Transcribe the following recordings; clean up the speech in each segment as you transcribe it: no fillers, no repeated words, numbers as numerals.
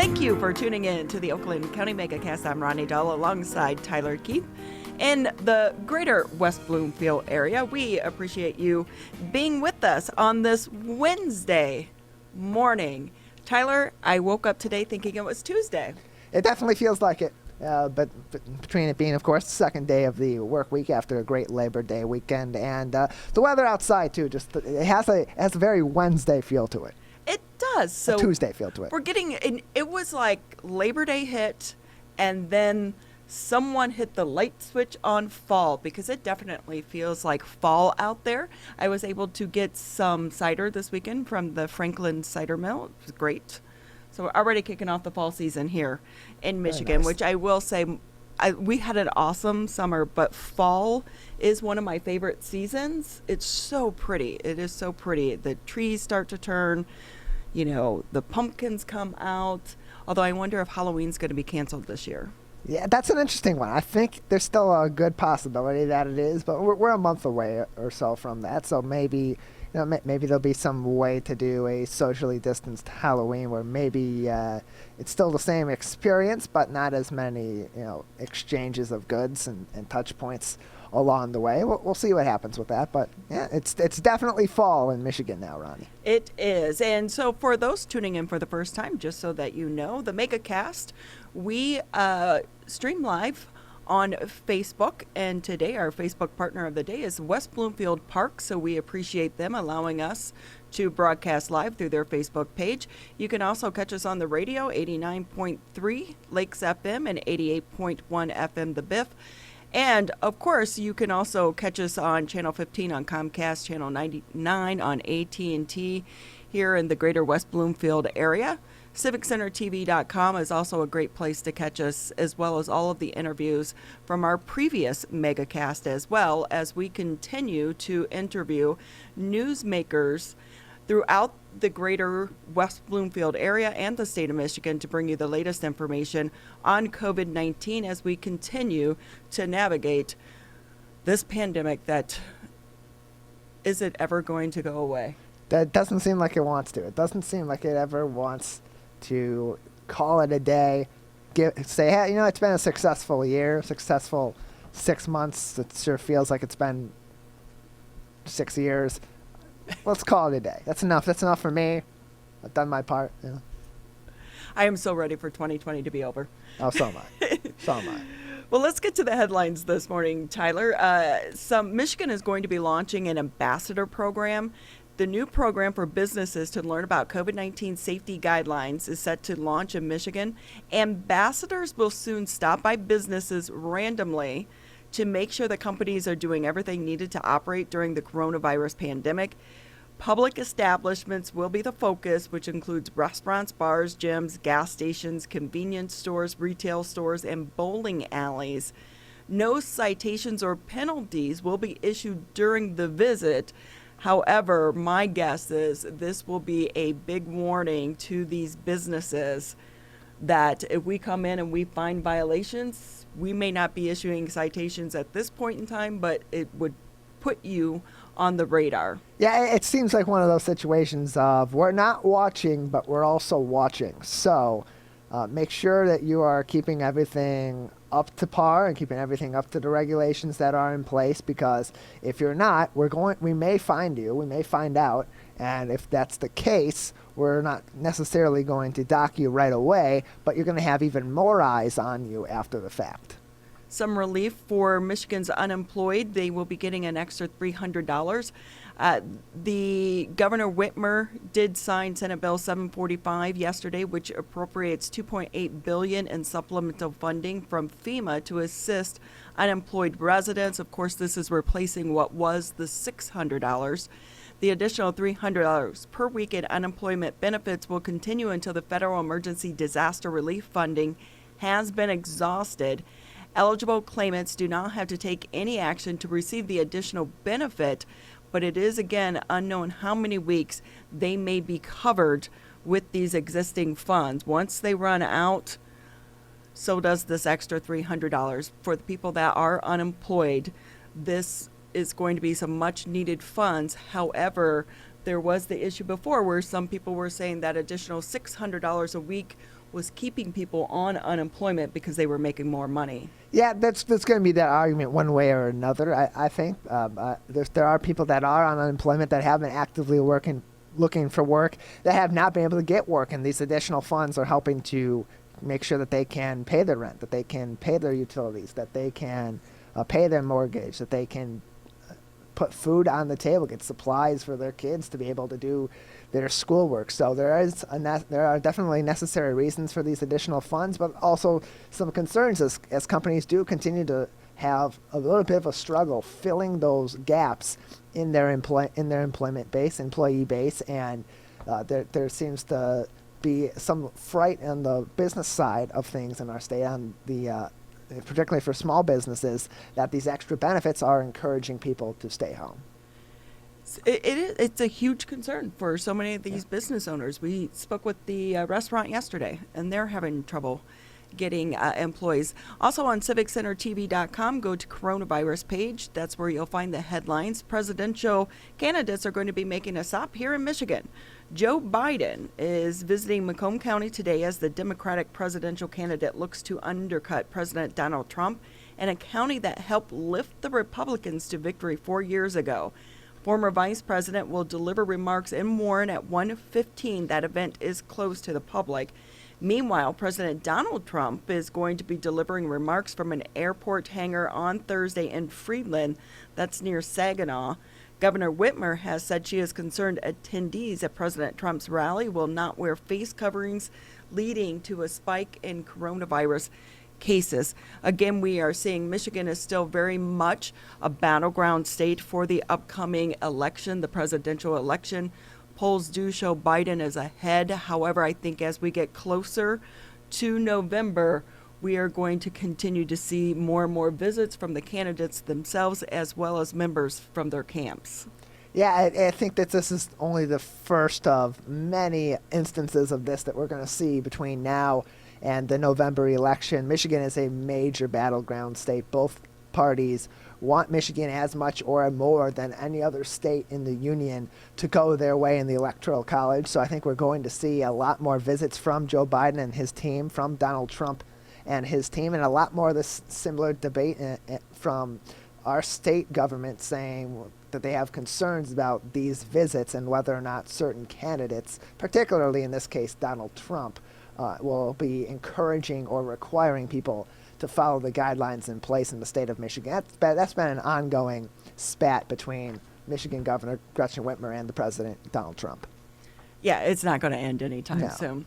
Thank you for tuning in to the Oakland County Megacast. I'm Ronnie Dahl alongside Tyler Keith. In the greater West Bloomfield area, we appreciate you being with us on this Wednesday morning. Tyler, I woke up today thinking it was Tuesday. It definitely feels like it, but between it being, of course, the second day of the work week after a great Labor Day weekend, and the weather outside, too, it has a very Wednesday feel to it. It does. So a Tuesday feel to it. We're getting, it was like Labor Day hit, and then someone hit the light switch on fall, because it definitely feels like fall out there. I was able to get some cider this weekend from the Franklin Cider Mill. It was great. So we're already kicking off the fall season here in Michigan, nice. Which I will say, we had an awesome summer, but fall is one of my favorite seasons. It's so pretty. It is so pretty. The trees start to turn, the pumpkins come out. Although I wonder if Halloween's going to be canceled this year. Yeah, that's an interesting one. I think there's still a good possibility that it is, but we're a month away or so from that. So maybe, maybe there'll be some way to do a socially distanced Halloween where maybe it's still the same experience, but not as many, exchanges of goods and touch points along the way. We'll see what happens with that, but yeah, it's definitely fall in Michigan now, Ronnie. It is. And so for those tuning in for the first time, just so that you know, the Megacast, we stream live on Facebook, and today our Facebook partner of the day is West Bloomfield Park, so we appreciate them allowing us to broadcast live through their Facebook page. You can also catch us on the radio, 89.3 Lakes FM and 88.1 FM The Biff. And, of course, you can also catch us on Channel 15 on Comcast, Channel 99 on AT&T here in the greater West Bloomfield area. CivicCenterTV.com is also a great place to catch us, as well as all of the interviews from our previous Megacast, as well as we continue to interview newsmakers throughout the greater West Bloomfield area and the state of Michigan to bring you the latest information on COVID-19 as we continue to navigate this pandemic that isn't ever going to go away. That doesn't seem like it wants to. It doesn't seem like it ever wants to call it a day, say, hey, it's been a successful year, successful 6 months. It sure feels like it's been 6 years. Let's call it a day. That's enough. That's enough for me. I've done my part. I am so ready for 2020 to be over. Oh, so am I. So am I. Well, let's get to the headlines this morning, Tyler. Michigan is going to be launching an ambassador program. The new program for businesses to learn about COVID-19 safety guidelines is set to launch in Michigan. Ambassadors will soon stop by businesses randomly to make sure the companies are doing everything needed to operate during the coronavirus pandemic. Public establishments will be the focus, which includes restaurants, bars, gyms, gas stations, convenience stores, retail stores, and bowling alleys. No citations or penalties will be issued during the visit. However, my guess is this will be a big warning to these businesses that if we come in and we find violations, we may not be issuing citations at this point in time, but it would put you on the radar. Yeah, it seems like one of those situations of we're not watching, but we're also watching. So make sure that you are keeping everything up to par and keeping everything up to the regulations that are in place, because if you're not, we may find you, we may find out, and if that's the case, we're not necessarily going to dock you right away, but you're going to have even more eyes on you after the fact. Some relief for Michigan's unemployed. They will be getting an extra $300. The Governor Whitmer did sign Senate Bill 745 yesterday, which appropriates $2.8 billion in supplemental funding from FEMA to assist unemployed residents. Of course, this is replacing what was the $600. The additional $300 per week in unemployment benefits will continue until the federal emergency disaster relief funding has been exhausted. Eligible claimants do not have to take any action to receive the additional benefit, but it is, again, unknown how many weeks they may be covered with these existing funds. Once they run out, so does this extra $300. For the people that are unemployed, this is going to be some much needed funds. However, there was the issue before where some people were saying that additional $600 a week was keeping people on unemployment because they were making more money. Yeah, that's going to be that argument one way or another. I think there are people that are on unemployment that have been actively looking for work that have not been able to get work, and these additional funds are helping to make sure that they can pay their rent, that they can pay their utilities, that they can pay their mortgage, that they can put food on the table, get supplies for their kids to be able to do their schoolwork. So there are definitely necessary reasons for these additional funds, but also some concerns as companies do continue to have a little bit of a struggle filling those gaps in their employee base, and there seems to be some fright on the business side of things in our state, on the particularly for small businesses, that these extra benefits are encouraging people to stay home. It's a huge concern for so many of these business owners. We spoke with the restaurant yesterday, and they're having trouble getting employees. Also on civiccentertv.com, go to coronavirus page. That's where you'll find the headlines. Presidential candidates are going to be making a stop here in Michigan. Joe Biden is visiting Macomb County today as the Democratic presidential candidate looks to undercut President Donald Trump in a county that helped lift the Republicans to victory 4 years ago. Former vice president will deliver remarks in Warren at 1:15. That event is closed to the public. Meanwhile, President Donald Trump is going to be delivering remarks from an airport hangar on Thursday in Freeland, that's near Saginaw. Governor Whitmer has said she is concerned attendees at President Trump's rally will not wear face coverings, leading to a spike in coronavirus cases. Again, we are seeing Michigan is still very much a battleground state for the upcoming election, the presidential election. Polls do show Biden is ahead. However, I think as we get closer to November, we are going to continue to see more and more visits from the candidates themselves as well as members from their camps. Yeah, I think that this is only the first of many instances of this that we're going to see between now and the November election. Michigan is a major battleground state. Both parties want Michigan as much or more than any other state in the union to go their way in the Electoral College. So I think we're going to see a lot more visits from Joe Biden and his team, from Donald Trump and his team, and a lot more of this similar debate from our state government saying that they have concerns about these visits and whether or not certain candidates, particularly in this case Donald Trump, will be encouraging or requiring people to follow the guidelines in place in the state of Michigan. That's been an ongoing spat between Michigan Governor Gretchen Whitmer and the President Donald Trump. Yeah, it's not going to end anytime No. soon.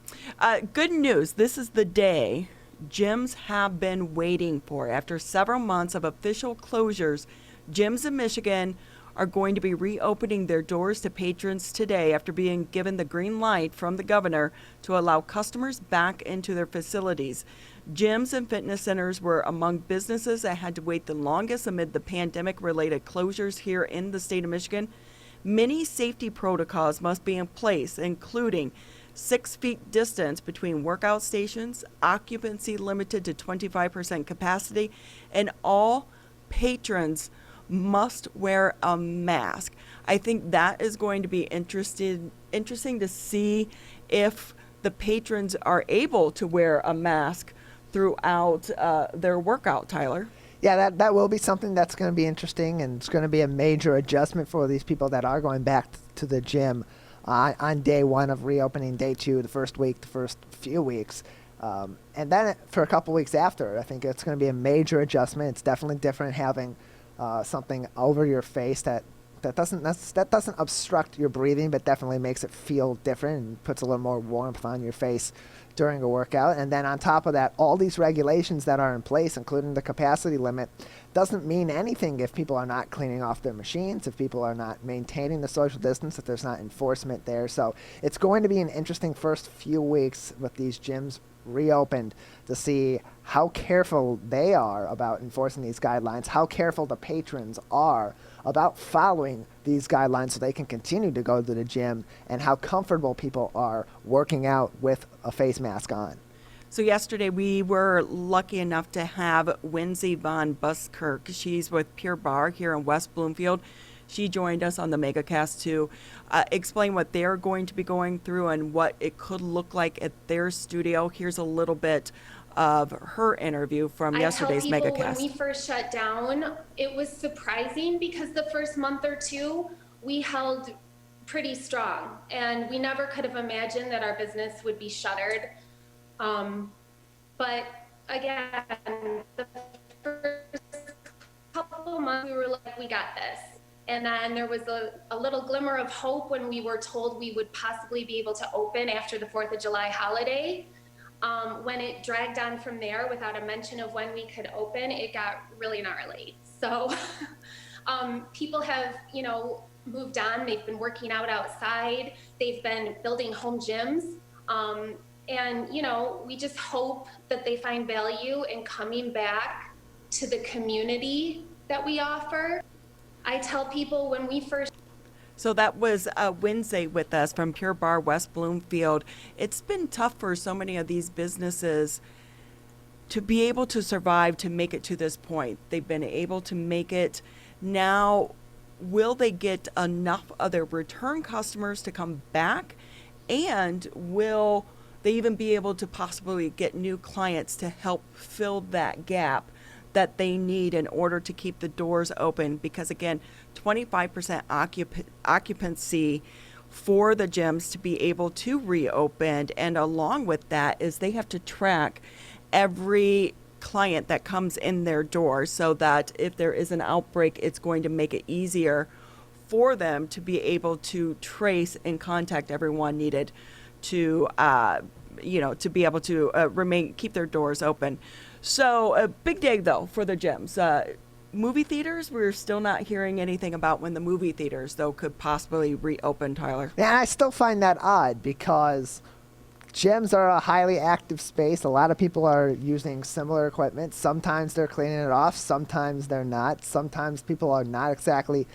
Good news. This is the day gyms have been waiting for. After several months of official closures, gyms in Michigan are going to be reopening their doors to patrons today after being given the green light from the governor to allow customers back into their facilities. Gyms and fitness centers were among businesses that had to wait the longest amid the pandemic-related closures here in the state of Michigan. Many safety protocols must be in place, including 6 feet distance between workout stations, occupancy limited to 25% capacity, and all patrons must wear a mask. I think that is going to be interesting to see if the patrons are able to wear a mask throughout their workout, Tyler. Yeah, that will be something that's going to be interesting, and it's going to be a major adjustment for these people that are going back to the gym on day one of reopening, day two, the first week, the first few weeks. And then for a couple weeks after, I think it's going to be a major adjustment. It's definitely different having something over your face that doesn't obstruct your breathing, but definitely makes it feel different and puts a little more warmth on your face during a workout. And then on top of that, all these regulations that are in place, including the capacity limit, doesn't mean anything if people are not cleaning off their machines, if people are not maintaining the social distance, if there's not enforcement there. So it's going to be an interesting first few weeks with these gyms reopened to see how careful they are about enforcing these guidelines, how careful the patrons are about following these guidelines so they can continue to go to the gym, and how comfortable people are working out with a face mask on. So yesterday we were lucky enough to have Winsy Von Buskirk. She's with Pure Bar here in West Bloomfield. She joined us on the Megacast to explain what they're going to be going through and what it could look like at their studio. Here's a little bit of her interview from yesterday's I tell people Megacast. when we first shut down, it was surprising because the first month or two we held pretty strong, and we never could have imagined that our business would be shuttered. But again, the first couple of months we were like, we got this. And then there was a little glimmer of hope when we were told we would possibly be able to open after the 4th of July holiday. When it dragged on from there without a mention of when we could open, it got really gnarly. So people have, moved on. They've been working out outside. They've been building home gyms. And, we just hope that they find value in coming back to the community that we offer. I tell people when we first... So that was Wednesday with us from Pure Bar West Bloomfield. It's been tough for so many of these businesses to be able to survive, to make it to this point. They've been able to make it. Now, will they get enough of their return customers to come back? And will they even be able to possibly get new clients to help fill that gap that they need in order to keep the doors open? Because again, 25% occupancy for the gyms to be able to reopen. And along with that is they have to track every client that comes in their door so that if there is an outbreak, it's going to make it easier for them to be able to trace and contact everyone needed to, to be able to keep their doors open. So a big day though for the gyms. Movie theaters, we're still not hearing anything about when the movie theaters though could possibly reopen, Tyler. Yeah, I still find that odd because gyms are a highly active space. A lot of people are using similar equipment. Sometimes they're cleaning it off. Sometimes they're not. Sometimes people are not exactly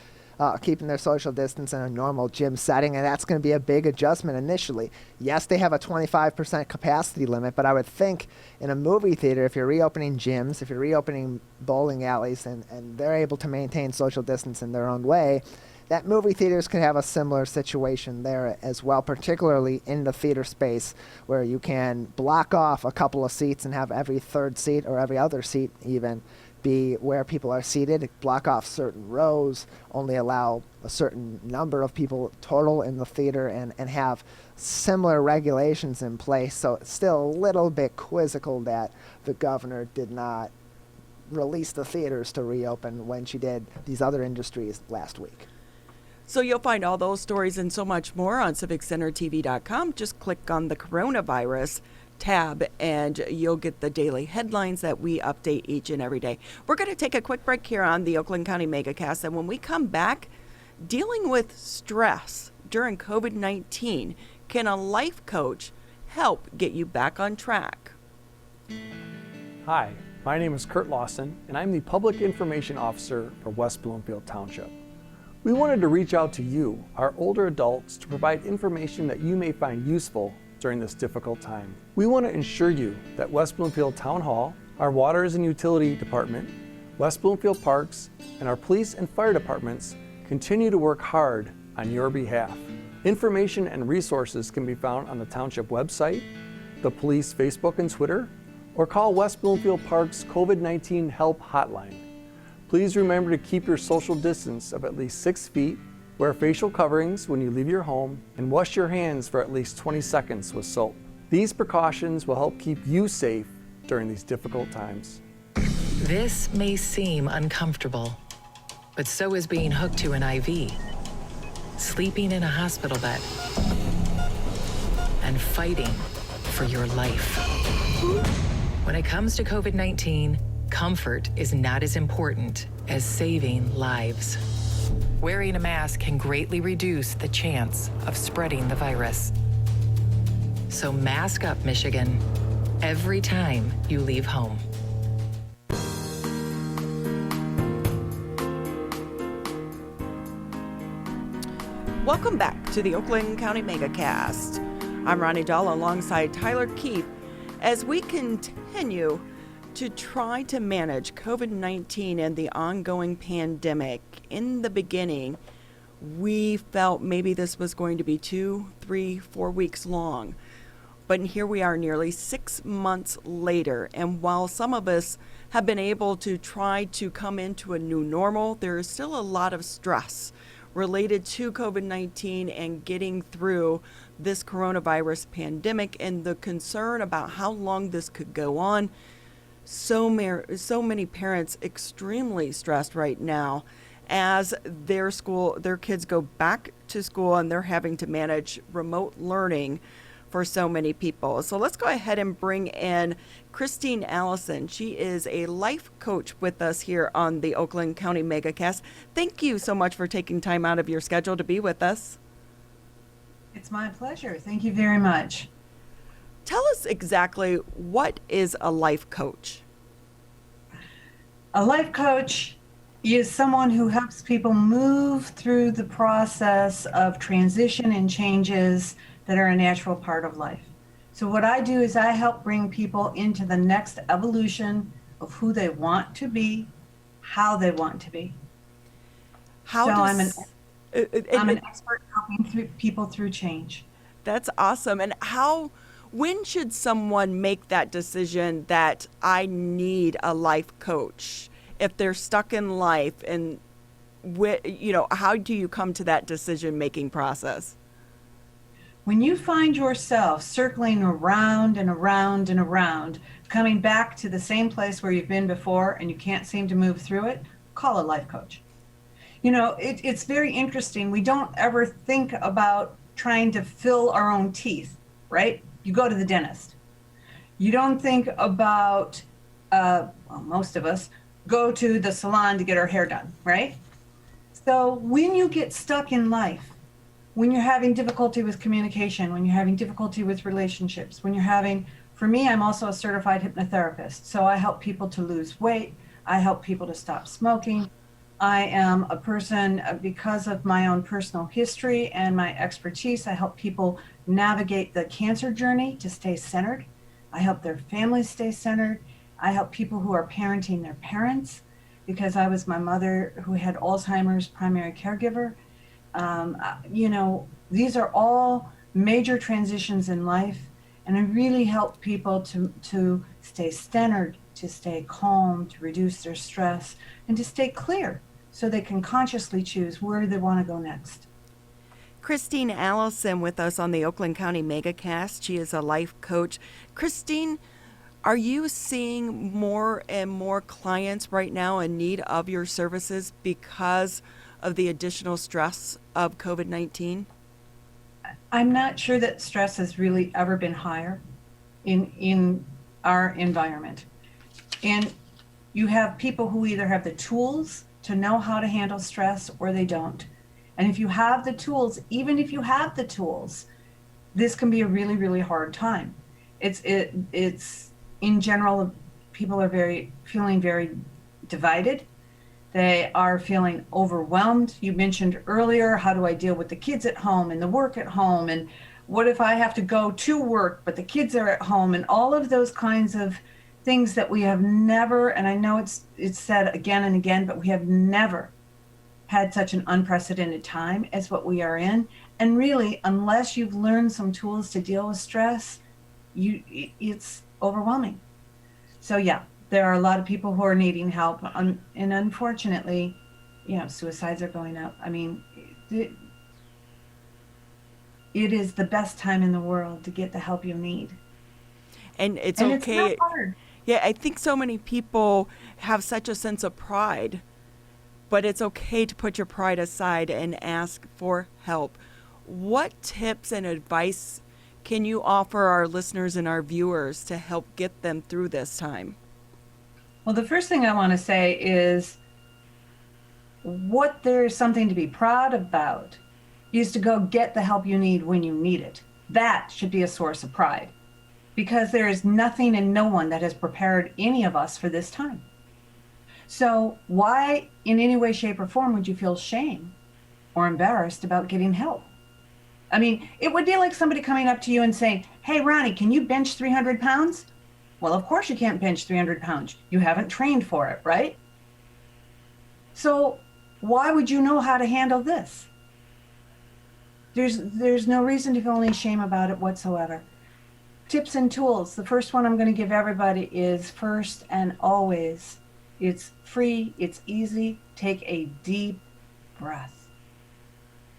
keeping their social distance in a normal gym setting, and that's going to be a big adjustment initially. Yes, they have a 25% capacity limit, but I would think in a movie theater, if you're reopening gyms, if you're reopening bowling alleys, and they're able to maintain social distance in their own way, that movie theaters could have a similar situation there as well, particularly in the theater space where you can block off a couple of seats and have every third seat or every other seat even be where people are seated, block off certain rows, only allow a certain number of people total in the theater, and have similar regulations in place. So it's still a little bit quizzical that the governor did not release the theaters to reopen when she did these other industries last week. So you'll find all those stories and so much more on civiccentertv.com. Just click on the coronavirus tab and you'll get the daily headlines that we update each and every day. We're going to take a quick break here on the Oakland County Megacast, and when we come back, dealing with stress during COVID-19, can a life coach help get you back on track? Hi, my name is Kurt Lawson, and I'm the Public Information Officer for West Bloomfield Township. We wanted to reach out to you, our older adults, to provide information that you may find useful during this difficult time. We want to ensure you that West Bloomfield Town Hall, our Waters and Utility Department, West Bloomfield Parks, and our police and fire departments continue to work hard on your behalf. Information and resources can be found on the Township website, the police Facebook and Twitter, or call West Bloomfield Parks COVID-19 Help Hotline. Please remember to keep your social distance of at least 6 feet, wear facial coverings when you leave your home, and wash your hands for at least 20 seconds with soap. These precautions will help keep you safe during these difficult times. This may seem uncomfortable, but so is being hooked to an IV, sleeping in a hospital bed, and fighting for your life. When it comes to COVID-19, comfort is not as important as saving lives. Wearing a mask can greatly reduce the chance of spreading the virus. So mask up, Michigan, every time you leave home. Welcome back to the Oakland County Megacast. I'm Ronnie Dahl alongside Tyler Keefe as we continue To try to manage COVID-19 and the ongoing pandemic, in the beginning, we felt maybe this was going to be 2, 3, 4 weeks long. But here we are nearly 6 months later. And while some of us have been able to try to come into a new normal, there is still a lot of stress related to COVID-19 and getting through this coronavirus pandemic and the concern about how long this could go on. So many parents extremely stressed right now as their kids go back to school and they're having to manage remote learning for so many people. So let's go ahead and bring in Christine Allyson. She is a life coach with us here on the Oakland County Megacast. Thank you so much for taking time out of your schedule to be with us. It's my pleasure. Thank you very much. Tell us exactly, what is a life coach? A life coach is someone who helps people move through the process of transition and changes that are a natural part of life. So what I do is I help bring people into the next evolution of who they want to be, how they want to be. I'm an expert helping people through change. That's awesome. And when should someone make that decision that I need a life coach? If they're stuck in life, and how do you come to that decision-making process? When you find yourself circling around and around and around, coming back to the same place where you've been before and you can't seem to move through it, call a life coach. It's very interesting. We don't ever think about trying to fill our own teeth, right? You go to the dentist. You don't think about, most of us go to the salon to get our hair done, right? So when you get stuck in life, when you're having difficulty with communication, when you're having difficulty with relationships, for me, I'm also a certified hypnotherapist. So I help people to lose weight. I help people to stop smoking. I am a person, because of my own personal history and my expertise, I help people navigate the cancer journey to stay centered. I help their families stay centered. I help people who are parenting their parents, because I was my mother who had Alzheimer's primary caregiver. These are all major transitions in life, and I really help people to stay centered, to stay calm, to reduce their stress, and to stay clear so they can consciously choose where they want to go next. Christine Allyson with us on the Oakland County Megacast. She is a life coach. Christine, are you seeing more and more clients right now in need of your services because of the additional stress of COVID-19? I'm not sure that stress has really ever been higher in our environment. And you have people who either have the tools to know how to handle stress or they don't. And if you have the tools, even if you have the tools, this can be a really, really hard time. It's in general, people are feeling very divided. They are feeling overwhelmed. You mentioned earlier, how do I deal with the kids at home and the work at home? And what if I have to go to work, but the kids are at home? And all of those kinds of things that we have never, and I know it's said again and again, but we have never had such an unprecedented time as what we are in. And really, unless you've learned some tools to deal with stress, it's overwhelming. So yeah, there are a lot of people who are needing help, and unfortunately, suicides are going up. I mean, it is the best time in the world to get the help you need. And it's and okay. It's not hard. Yeah, I think so many people have such a sense of pride, but it's okay to put your pride aside and ask for help. What tips and advice can you offer our listeners and our viewers to help get them through this time? Well, the first thing I want to say is what there's something to be proud about is to go get the help you need when you need it. That should be a source of pride, because there is nothing and no one that has prepared any of us for this time. So why in any way, shape, or form would you feel shame or embarrassed about getting help? I mean, it would be like somebody coming up to you and saying, hey, Ronnie, can you bench 300 pounds? Well, of course you can't bench 300 pounds. You haven't trained for it, right? So why would you know how to handle this? There's no reason to feel any shame about it whatsoever. Tips and tools. The first one I'm going to give everybody is first and always. It's free, it's easy. Take a deep breath.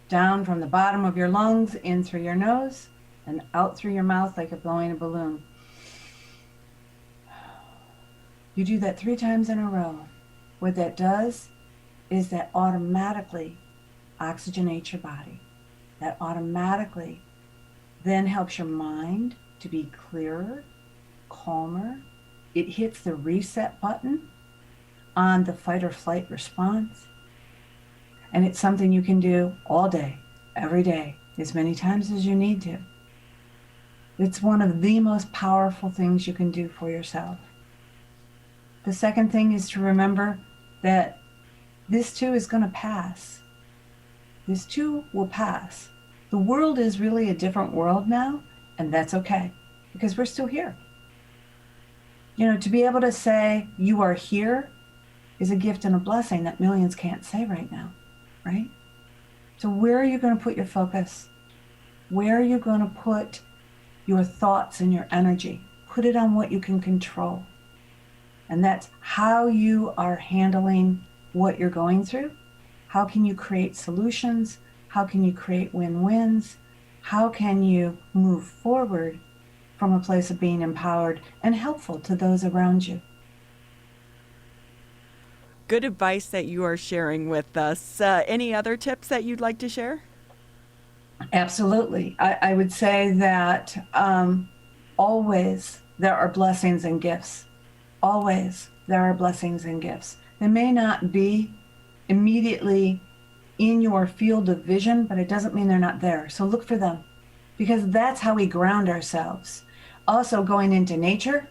Down from the bottom of your lungs, in through your nose, and out through your mouth like you're blowing a balloon. You do that 3 times in a row. What that does is that automatically oxygenates your body. That automatically then helps your mind to be clearer, calmer. It hits the reset button on the fight or flight response. And it's something you can do all day, every day, as many times as you need to. It's one of the most powerful things you can do for yourself. The second thing is to remember that this too is going to pass. This too will pass. The world is really a different world now, and that's okay, because we're still here. You know, to be able to say you are here is a gift and a blessing that millions can't say right now, right? So where are you going to put your focus? Where are you going to put your thoughts and your energy? Put it on what you can control. And that's how you are handling what you're going through. How can you create solutions? How can you create win-wins? How can you move forward from a place of being empowered and helpful to those around you? Good advice that you are sharing with us. Any other tips that you'd like to share? Absolutely. I would say that always there are blessings and gifts. Always there are blessings and gifts. They may not be immediately in your field of vision, but it doesn't mean they're not there. So look for them, because that's how we ground ourselves. Also, going into nature,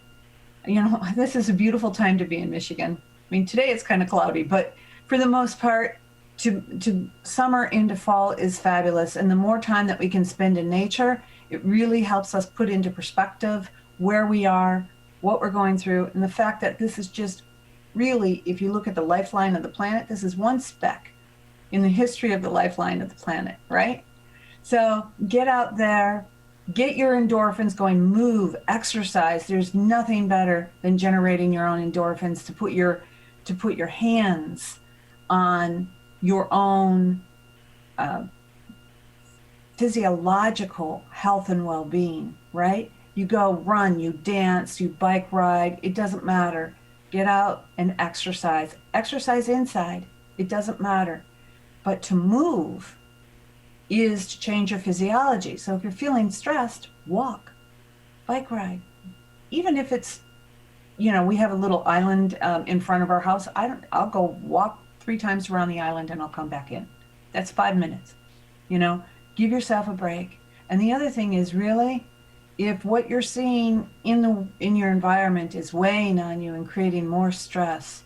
you know, this is a beautiful time to be in Michigan. I mean, today it's kind of cloudy, but for the most part, to summer into fall is fabulous. And the more time that we can spend in nature, it really helps us put into perspective where we are, what we're going through, and the fact that this is just really, if you look at the lifeline of the planet, this is one speck in the history of the lifeline of the planet, right? So get out there, get your endorphins going, move, exercise. There's nothing better than generating your own endorphins to put your hands on your own physiological health and well-being, right? You go run, you dance, you bike ride, it doesn't matter. Get out and exercise. Exercise inside, it doesn't matter. But to move is to change your physiology. So if you're feeling stressed, walk, bike ride. Even if it's, you know, we have a little island in front of our house. I'll go walk 3 times around the island and I'll come back in. That's 5 minutes. You know, give yourself a break. And the other thing is really, if what you're seeing in your environment is weighing on you and creating more stress,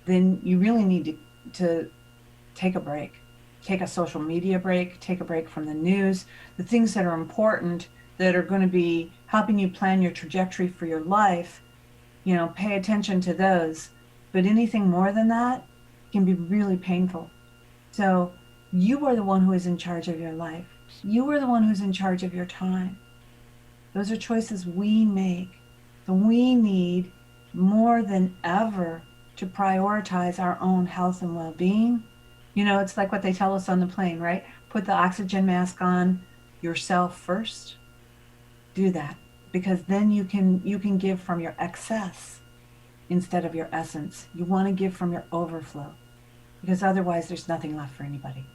then you really need to take a break. Take a social media break, take a break from the news, the things that are important, that are going to be helping you plan your trajectory for your life, you know, pay attention to those. But anything more than that can be really painful. So you are the one who is in charge of your life. You are the one who's in charge of your time. Those are choices we make. So we need more than ever to prioritize our own health and well-being. You know, it's like what they tell us on the plane, right? Put the oxygen mask on yourself first. Do that, because then you can give from your excess instead of your essence. You want to give from your overflow, because otherwise there's nothing left for anybody.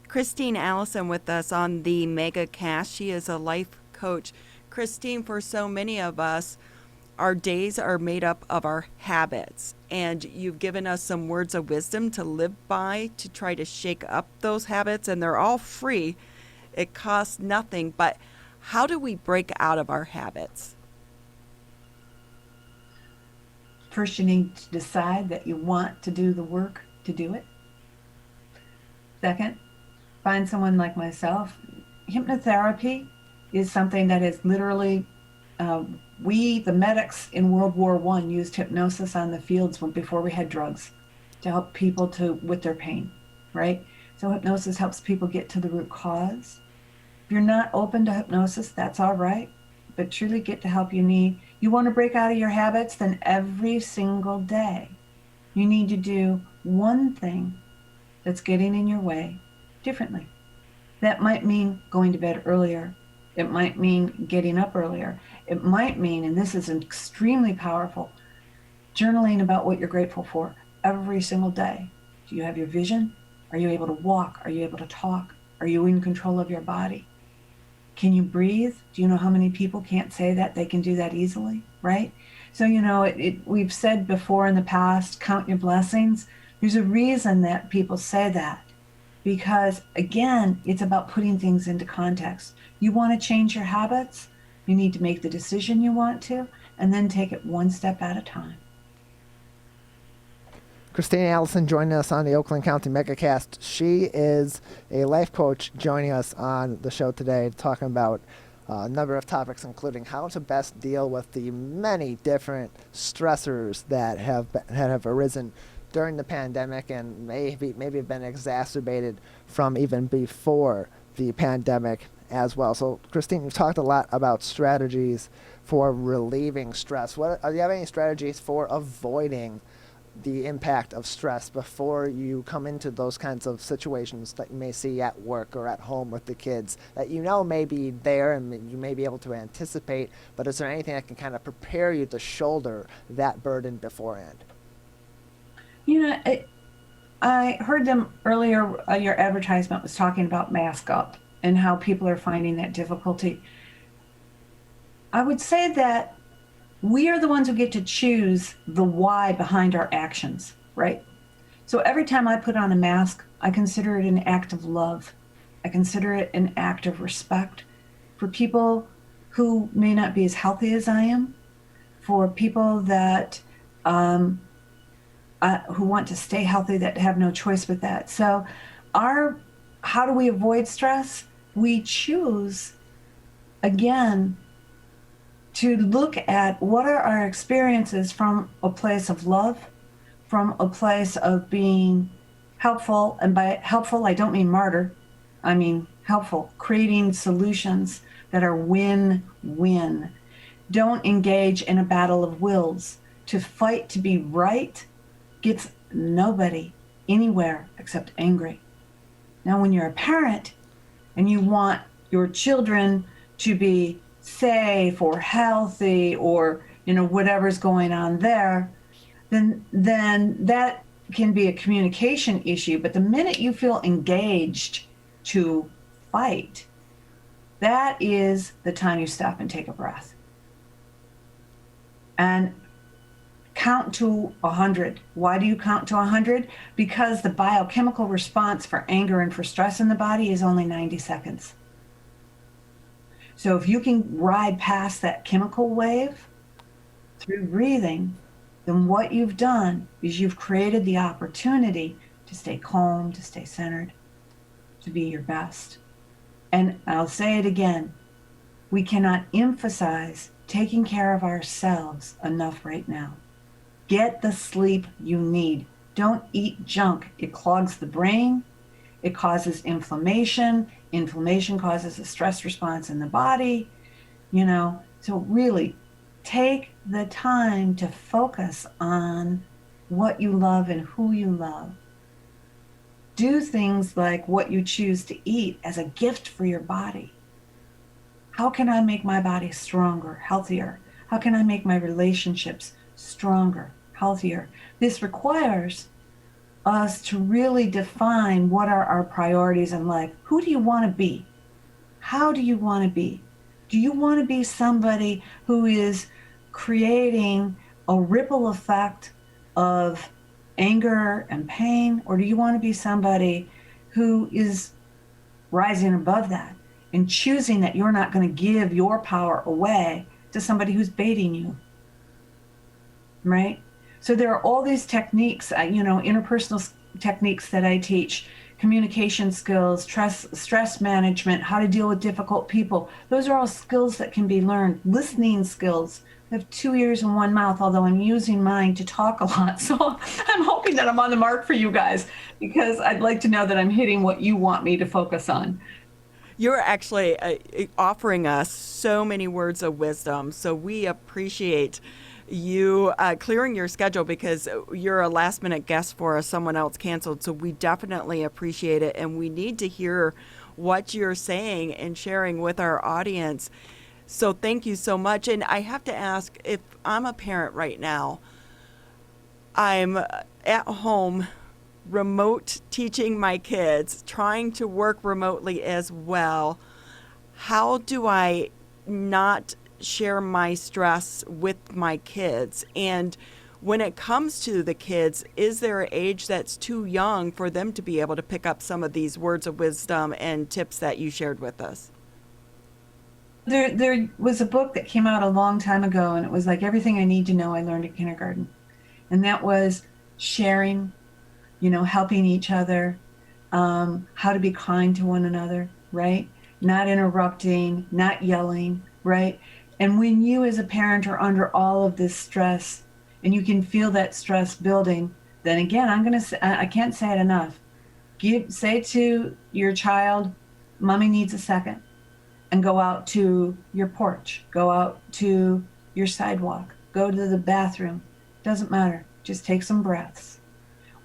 Christine Allyson with us on the Megacast. She is a life coach. Christine, for so many of us, our days are made up of our habits, and you've given us some words of wisdom to live by to try to shake up those habits, and they're all free. It costs nothing, but how do we break out of our habits? First, you need to decide that you want to do the work to do it. Second, find someone like myself. Hypnotherapy is something that has literally We, the medics in World War I, used hypnosis on the fields before we had drugs to help people with their pain, right? So hypnosis helps people get to the root cause. If you're not open to hypnosis, that's all right, but truly get the help you need. You want to break out of your habits, then every single day you need to do one thing that's getting in your way differently. That might mean going to bed earlier. It might mean getting up earlier. It might mean, and this is extremely powerful, journaling about what you're grateful for every single day. Do you have your vision? Are you able to walk? Are you able to talk? Are you in control of your body? Can you breathe? Do you know how many people can't say that they can do that easily, right? So, we've said before in the past, count your blessings. There's a reason that people say that, because again, it's about putting things into context. You want to change your habits, you need to make the decision you want to, and then take it one step at a time. Christine Allyson joining us on the Oakland County Megacast. She is a life coach joining us on the show today, talking about a number of topics, including how to best deal with the many different stressors that have arisen during the pandemic and maybe have been exacerbated from even before the pandemic as well. So, Christine, you've talked a lot about strategies for relieving stress. Do you have any strategies for avoiding the impact of stress before you come into those kinds of situations that you may see at work or at home with the kids that may be there and you may be able to anticipate, but is there anything that can kind of prepare you to shoulder that burden beforehand? I heard them earlier, your advertisement was talking about mask up and how people are finding that difficulty. I would say that we are the ones who get to choose the why behind our actions, right? So every time I put on a mask, I consider it an act of love. I consider it an act of respect for people who may not be as healthy as I am, for people that who want to stay healthy that have no choice with that. So how do we avoid stress? We choose, again, to look at what are our experiences from a place of love, from a place of being helpful. And by helpful, I don't mean martyr. I mean helpful, creating solutions that are win-win. Don't engage in a battle of wills. To fight to be right gets nobody anywhere except angry. Now, when you're a parent and you want your children to be safe or healthy or whatever's going on there, then that can be a communication issue. But the minute you feel engaged to fight, that is the time you stop and take a breath and count to 100. Why do you count to 100? Because the biochemical response for anger and for stress in the body is only 90 seconds. So if you can ride past that chemical wave through breathing, then what you've done is you've created the opportunity to stay calm, to stay centered, to be your best. And I'll say it again, we cannot emphasize taking care of ourselves enough right now. Get the sleep you need. Don't eat junk. It clogs the brain. It causes inflammation. Inflammation causes a stress response in the body, So really take the time to focus on what you love and who you love. Do things like what you choose to eat as a gift for your body. How can I make my body stronger, healthier? How can I make my relationships stronger, healthier? This requires us to really define what are our priorities in life. Who do you want to be? How do you want to be? Do you want to be somebody who is creating a ripple effect of anger and pain? Or do you want to be somebody who is rising above that and choosing that you're not going to give your power away to somebody who's baiting you? Right? So there are all these techniques, interpersonal techniques that I teach, communication skills, stress management, how to deal with difficult people. Those are all skills that can be learned. Listening skills. I have 2 ears and 1 mouth, although I'm using mine to talk a lot. So I'm hoping that I'm on the mark for you guys, because I'd like to know that I'm hitting what you want me to focus on. You're actually offering us so many words of wisdom. So we appreciate you clearing your schedule, because you're a last minute guest for us. Someone else canceled. So we definitely appreciate it. And we need to hear what you're saying and sharing with our audience. So thank you so much. And I have to ask, if I'm a parent right now, I'm at home, remote teaching my kids, trying to work remotely as well. How do I not share my stress with my kids? And when it comes to the kids, is there an age that's too young for them to be able to pick up some of these words of wisdom and tips that you shared with us? There was a book that came out a long time ago, and it was like Everything I Need to Know I Learned in Kindergarten. And that was sharing, helping each other, how to be kind to one another, right? Not interrupting, not yelling, right? And when you as a parent are under all of this stress, and you can feel that stress building, then again, I can't say it enough. Say to your child, Mommy needs a second. And go out to your porch, go out to your sidewalk, go to the bathroom. Doesn't matter. Just take some breaths.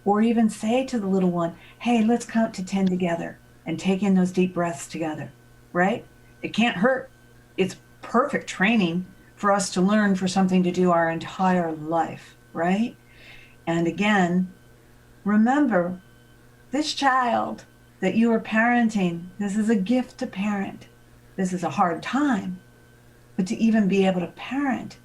Or even say to the little one, hey, let's count to 10 together and take in those deep breaths together, right? It can't hurt. It's perfect training for us to learn for something to do our entire life, right? And again, remember, this child that you are parenting, this is a gift to parent. This is a hard time, but to even be able to parent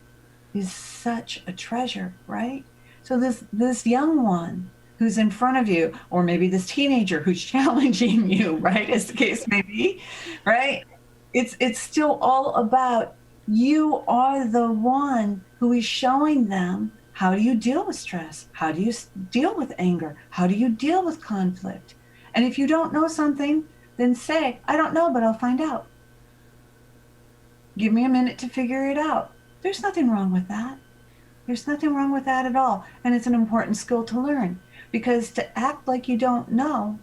is such a treasure, right? So this young one who's in front of you, or maybe this teenager who's challenging you, right, as the case may be, right? It's still all about you are the one who is showing them how do you deal with stress? How do you deal with anger? How do you deal with conflict? And if you don't know something, then say, I don't know, but I'll find out. Give me a minute to figure it out. There's nothing wrong with that. There's nothing wrong with that at all. And it's an important skill to learn, because to act like you don't know,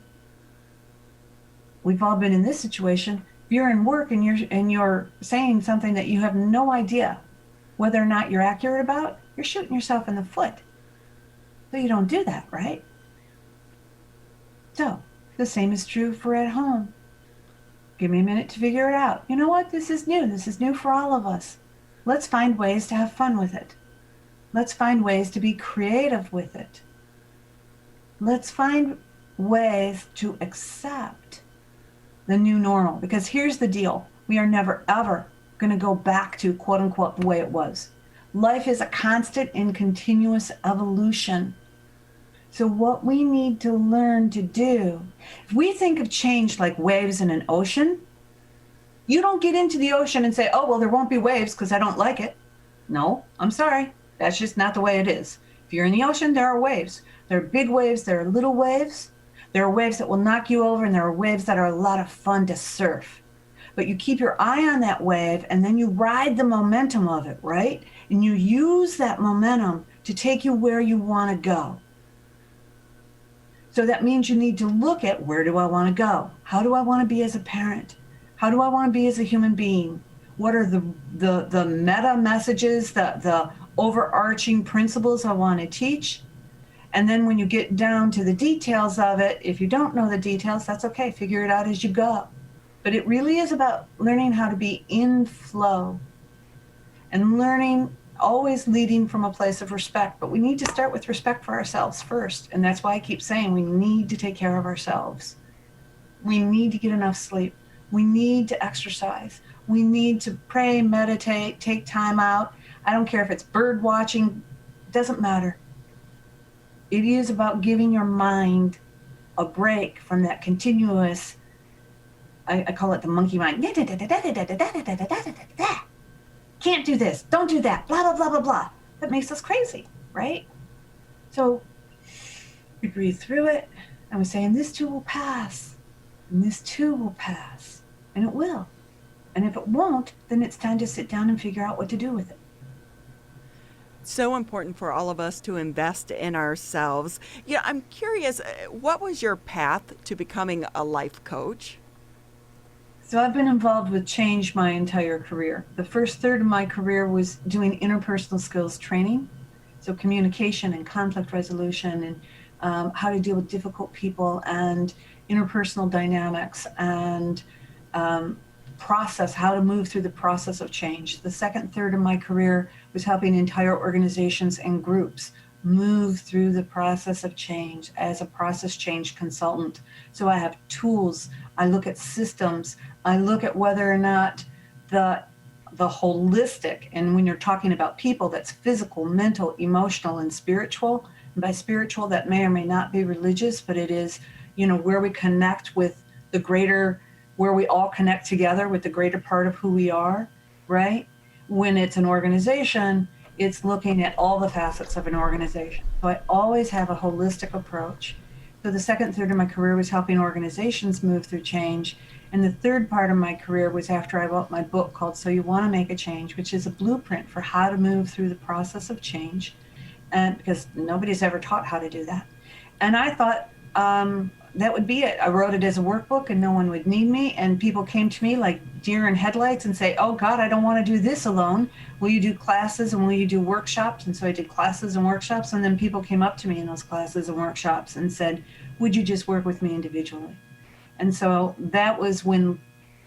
we've all been in this situation. If you're in work and you're saying something that you have no idea whether or not you're accurate about, you're shooting yourself in the foot. So you don't do that, right? So the same is true for at home. Give me a minute to figure it out. You know what? This is new. This is new for all of us. Let's find ways to have fun with it. Let's find ways to be creative with it. Let's find ways to accept the new normal. Because here's the deal. We are never, ever going to go back to, quote unquote, the way it was. Life is a constant and continuous evolution. So what we need to learn to do, if we think of change like waves in an ocean, you don't get into the ocean and say, oh, well, there won't be waves because I don't like it. No, I'm sorry. That's just not the way it is. If you're in the ocean, there are waves. There are big waves. There are little waves. There are waves that will knock you over, and there are waves that are a lot of fun to surf. But you keep your eye on that wave, and then you ride the momentum of it, right? And you use that momentum to take you where you want to go. So that means you need to look at, where do I want to go? How do I want to be as a parent? How do I want to be as a human being? What are the meta messages, the overarching principles I want to teach? And then when you get down to the details of it, if you don't know the details, that's okay. Figure it out as you go. But it really is about learning how to be in flow and learning, always leading from a place of respect. But we need to start with respect for ourselves first. And that's why I keep saying we need to take care of ourselves. We need to get enough sleep. We need to exercise. We need to pray, meditate, take time out. I don't care if it's bird watching, doesn't matter. It is about giving your mind a break from that continuous, I call it the monkey mind. Can't do this, don't do that, blah, blah, blah, blah, blah. That makes us crazy, right? So we breathe through it I was saying, this too will pass, and this too will pass, and it will. And if it won't, then it's time to sit down and figure out what to do with it. So important for all of us to invest in ourselves. Yeah, I'm curious, what was your path to becoming a life coach? So I've been involved with change my entire career. The first third of my career was doing interpersonal skills training. So communication and conflict resolution and how to deal with difficult people and interpersonal dynamics and how to move through the process of change. The second third of my career was helping entire organizations and groups move through the process of change as a process change consultant. So I have tools, I look at systems, I look at whether or not the holistic, and when you're talking about people, that's physical, mental, emotional, and spiritual. And by spiritual, that may or may not be religious, but it is, where we connect with the greater, where we all connect together with the greater part of who we are, right? When it's an organization, it's looking at all the facets of an organization. So I always have a holistic approach. So the second third of my career was helping organizations move through change. And the third part of my career was after I wrote my book called So You Want to Make a Change, which is a blueprint for how to move through the process of change. And because nobody's ever taught how to do that. And I thought that would be it. I wrote it as a workbook and no one would need me. And people came to me like deer in headlights and say, oh God, I don't want to do this alone. Will you do classes and will you do workshops? And so I did classes and workshops. And then people came up to me in those classes and workshops and said, would you just work with me individually? And so that was when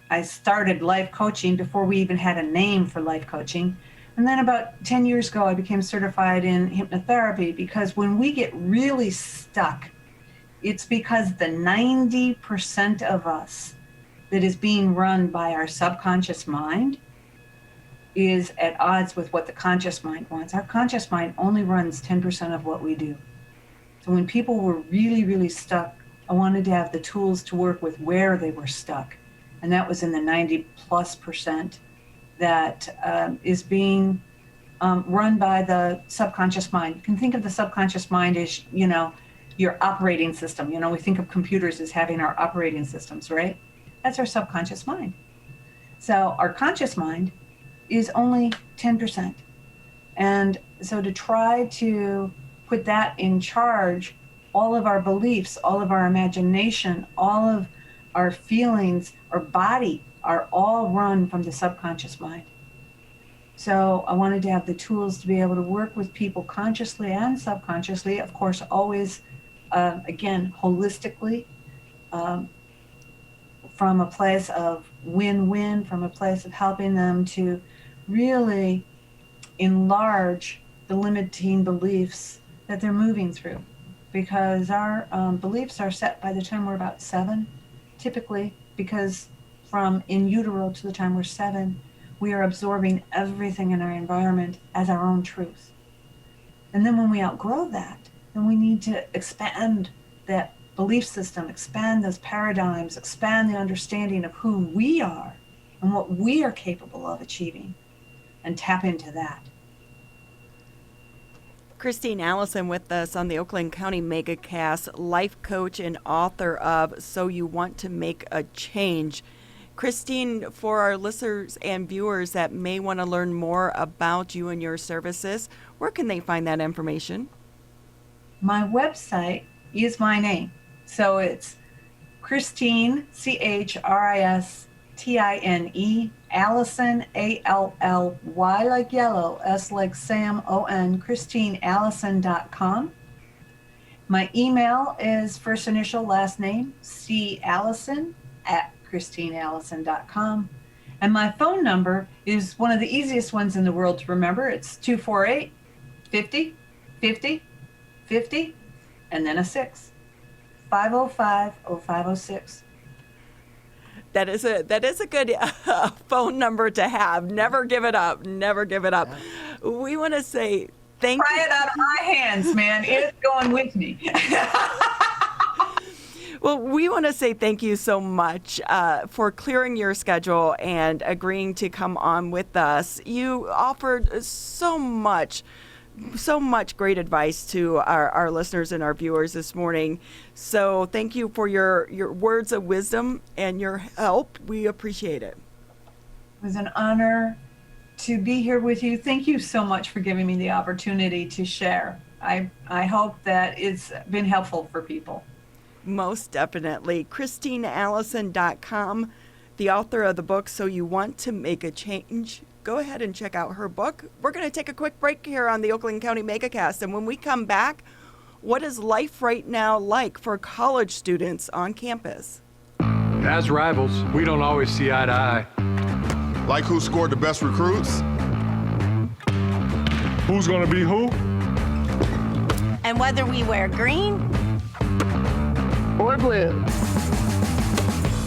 I started life coaching before we even had a name for life coaching. And then about 10 years ago, I became certified in hypnotherapy because when we get really stuck, it's because the 90% of us that is being run by our subconscious mind is at odds with what the conscious mind wants. Our conscious mind only runs 10% of what we do. So when people were really, really stuck, I wanted to have the tools to work with where they were stuck. And that was in the 90+% that is being run by the subconscious mind. You can think of the subconscious mind as, your operating system. We think of computers as having our operating systems, right? That's our subconscious mind. So our conscious mind is only 10%. And so to try to put that in charge, all of our beliefs, all of our imagination, all of our feelings, our body are all run from the subconscious mind. So I wanted to have the tools to be able to work with people consciously and subconsciously, of course, always, again, holistically, from a place of win-win, from a place of helping them to really enlarge the limiting beliefs that they're moving through. Because our beliefs are set by the time we're about 7, typically, because from in utero to the time we're 7, we are absorbing everything in our environment as our own truth. And then when we outgrow that, then we need to expand that belief system, expand those paradigms, expand the understanding of who we are and what we are capable of achieving, and tap into that. Christine Allyson with us on the Oakland County Megacast, life coach and author of So You Want to Make a Change. Christine, for our listeners and viewers that may want to learn more about you and your services, where can they find that information? My website is my name. So it's Christine, Christine, Allyson,Ally like yellow, S like Sam, O-N, ChristineAllyson.com. My email is first initial, last name, CAllison@ChristineAllison.com. And my phone number is one of the easiest ones in the world to remember. It's 248-50-50-50, and then a 6, 505-0506. That is a good phone number to have. Never give it up. Never give it up. Yeah. We want to say thank you. Try it out of my hands, man. It's going with me. Well, we want to say thank you so much for clearing your schedule and agreeing to come on with us. You offered so much so much great advice to our listeners and our viewers this morning. So thank you for your words of wisdom and your help. We appreciate it. It was an honor to be here with you. Thank you so much for giving me the opportunity to share. I hope that it's been helpful for people. Most definitely. ChristineAllyson.com, the author of the book, So You Want to Make a Change. Go ahead and check out her book. We're going to take a quick break here on the Oakland County Megacast. And when we come back, what is life right now like for college students on campus? As rivals, we don't always see eye to eye. Like who scored the best recruits? Who's gonna be who? And whether we wear green or blue.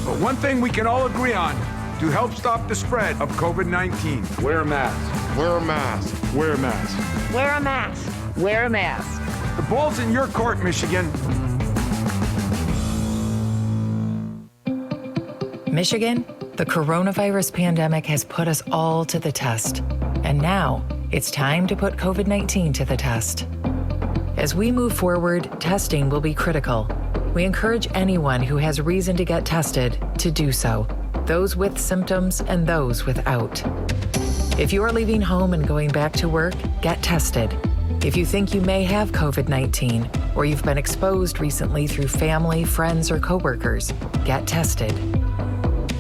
But one thing we can all agree on to help stop the spread of COVID-19. Wear a mask. Wear a mask. Wear a mask. wear a mask. Wear a mask. The ball's in your court, Michigan. Michigan, the coronavirus pandemic has put us all to the test. And now it's time to put COVID-19 to the test. As we move forward, testing will be critical. We encourage anyone who has reason to get tested to do so, those with symptoms and those without. If you are leaving home and going back to work, get tested. If you think you may have COVID-19 or you've been exposed recently through family, friends, or coworkers, get tested.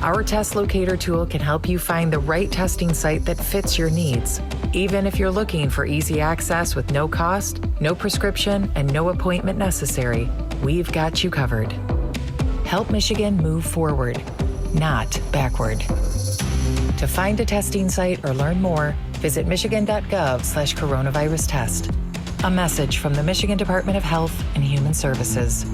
Our test locator tool can help you find the right testing site that fits your needs. Even if you're looking for easy access with no cost, no prescription, and no appointment necessary, we've got you covered. Help Michigan move forward, not backward. To find a testing site or learn more, visit michigan.gov/coronavirus test. A message from the Michigan Department of Health and Human Services.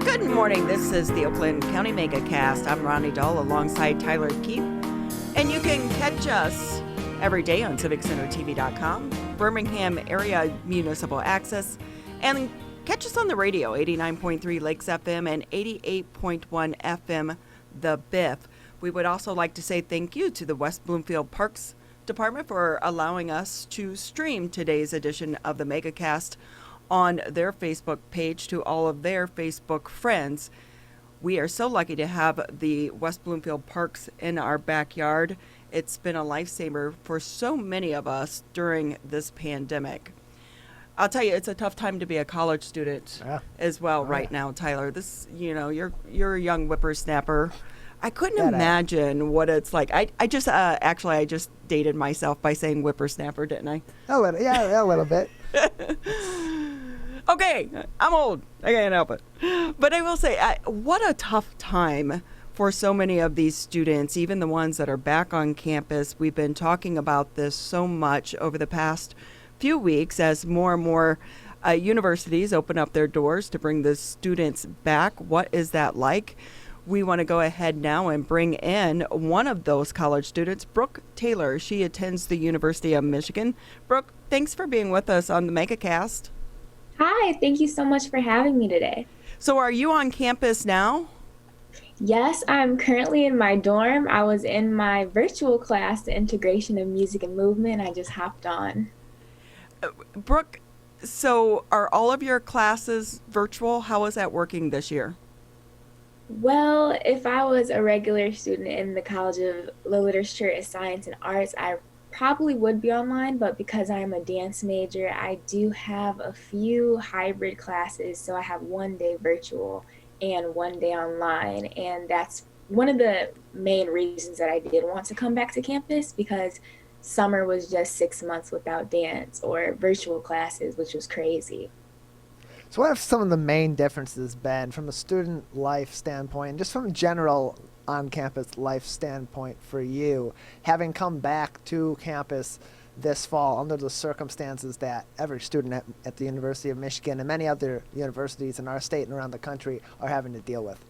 Good morning. This is the Oakland County Megacast. I'm Ronnie Dahl alongside Tyler Keith. And you can catch us every day on civiccentertv.com, Birmingham Area Municipal Access, and catch us on the radio, 89.3 Lakes FM and 88.1 FM, The Biff. We would also like to say thank you to the West Bloomfield Parks Department for allowing us to stream today's edition of the Megacast on their Facebook page to all of their Facebook friends. We are so lucky to have the West Bloomfield Parks in our backyard. It's been a lifesaver for so many of us during this pandemic. I'll tell you, it's a tough time to be a college student as well right now, Tyler. This, you're a young whippersnapper. I couldn't imagine what it's like. I just dated myself by saying whippersnapper, didn't I? A little bit. Okay, I'm old. I can't help it. But I will say, what a tough time for so many of these students, even the ones that are back on campus. We've been talking about this so much over the past few weeks as more and more universities open up their doors to bring the students back. What is that like? We want to go ahead now and bring in one of those college students, Brooke Taylor. She attends the University of Michigan. Brooke, thanks for being with us on the Megacast. Hi, thank you so much for having me today. So are you on campus now? Yes, I'm currently in my dorm. I was in my virtual class, the integration of music and movement. I just hopped on. Brooke, so are all of your classes virtual? How is that working this year? Well, if I was a regular student in the College of Literature, Science, and Arts, I probably would be online, but because I'm a dance major, I do have a few hybrid classes. So I have one day virtual and one day online. And that's one of the main reasons that I did want to come back to campus, because summer was just 6 months without dance or virtual classes, which was crazy. So what have some of the main differences been from a student life standpoint, and just from a general on-campus life standpoint for you, having come back to campus this fall under the circumstances that every student at the University of Michigan and many other universities in our state and around the country are having to deal with?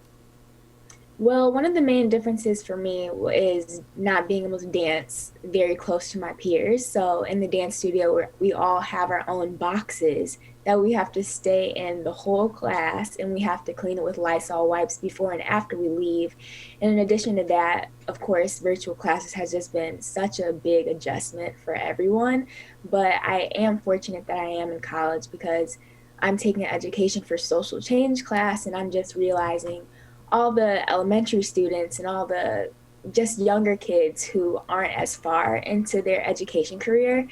Well, one of the main differences for me is not being able to dance very close to my peers. So in the dance studio, we all have our own boxes that we have to stay in the whole class, and we have to clean it with Lysol wipes before and after we leave. And in addition to that, of course, virtual classes has just been such a big adjustment for everyone. But I am fortunate that I am in college because I'm taking an education for social change class, and I'm just realizing all the elementary students and all the just younger kids who aren't as far into their education career.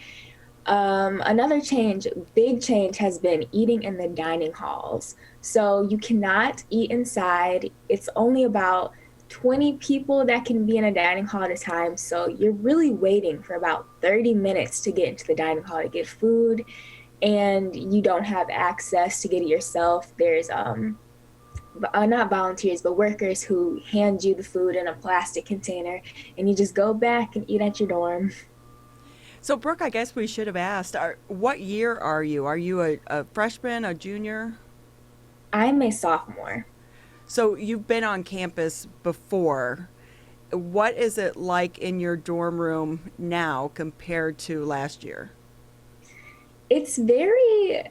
Another change, big change, has been eating in the dining halls. So you cannot eat inside. It's only about 20 people that can be in a dining hall at a time. So you're really waiting for about 30 minutes to get into the dining hall to get food, and you don't have access to get it yourself. There's not volunteers, but workers who hand you the food in a plastic container, and you just go back and eat at your dorm. So, Brooke, I guess we should have asked, what year are you? Are you a freshman, a junior? I'm a sophomore. So you've been on campus before. What is it like in your dorm room now compared to last year? It's very,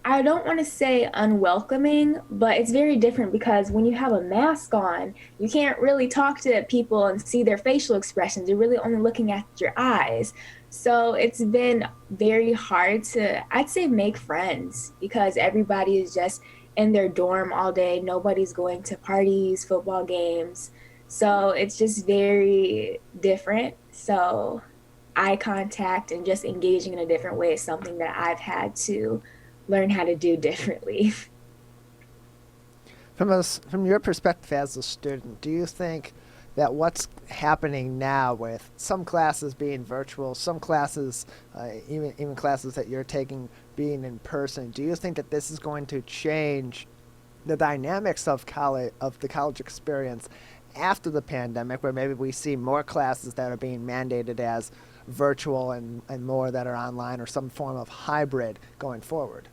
I don't want to say unwelcoming, but it's very different because when you have a mask on, you can't really talk to people and see their facial expressions. You're really only looking at your eyes. So it's been very hard to, I'd say, make friends because everybody is just in their dorm all day. Nobody's going to parties, football games. So it's just very different. So eye contact and just engaging in a different way is something that I've had to learn how to do differently. From your perspective as a student, do you think that what's happening now with some classes being virtual, some classes, even classes that you're taking being in person, do you think that this is going to change the dynamics of the college experience after the pandemic, where maybe we see more classes that are being mandated as virtual and more that are online or some form of hybrid going forward?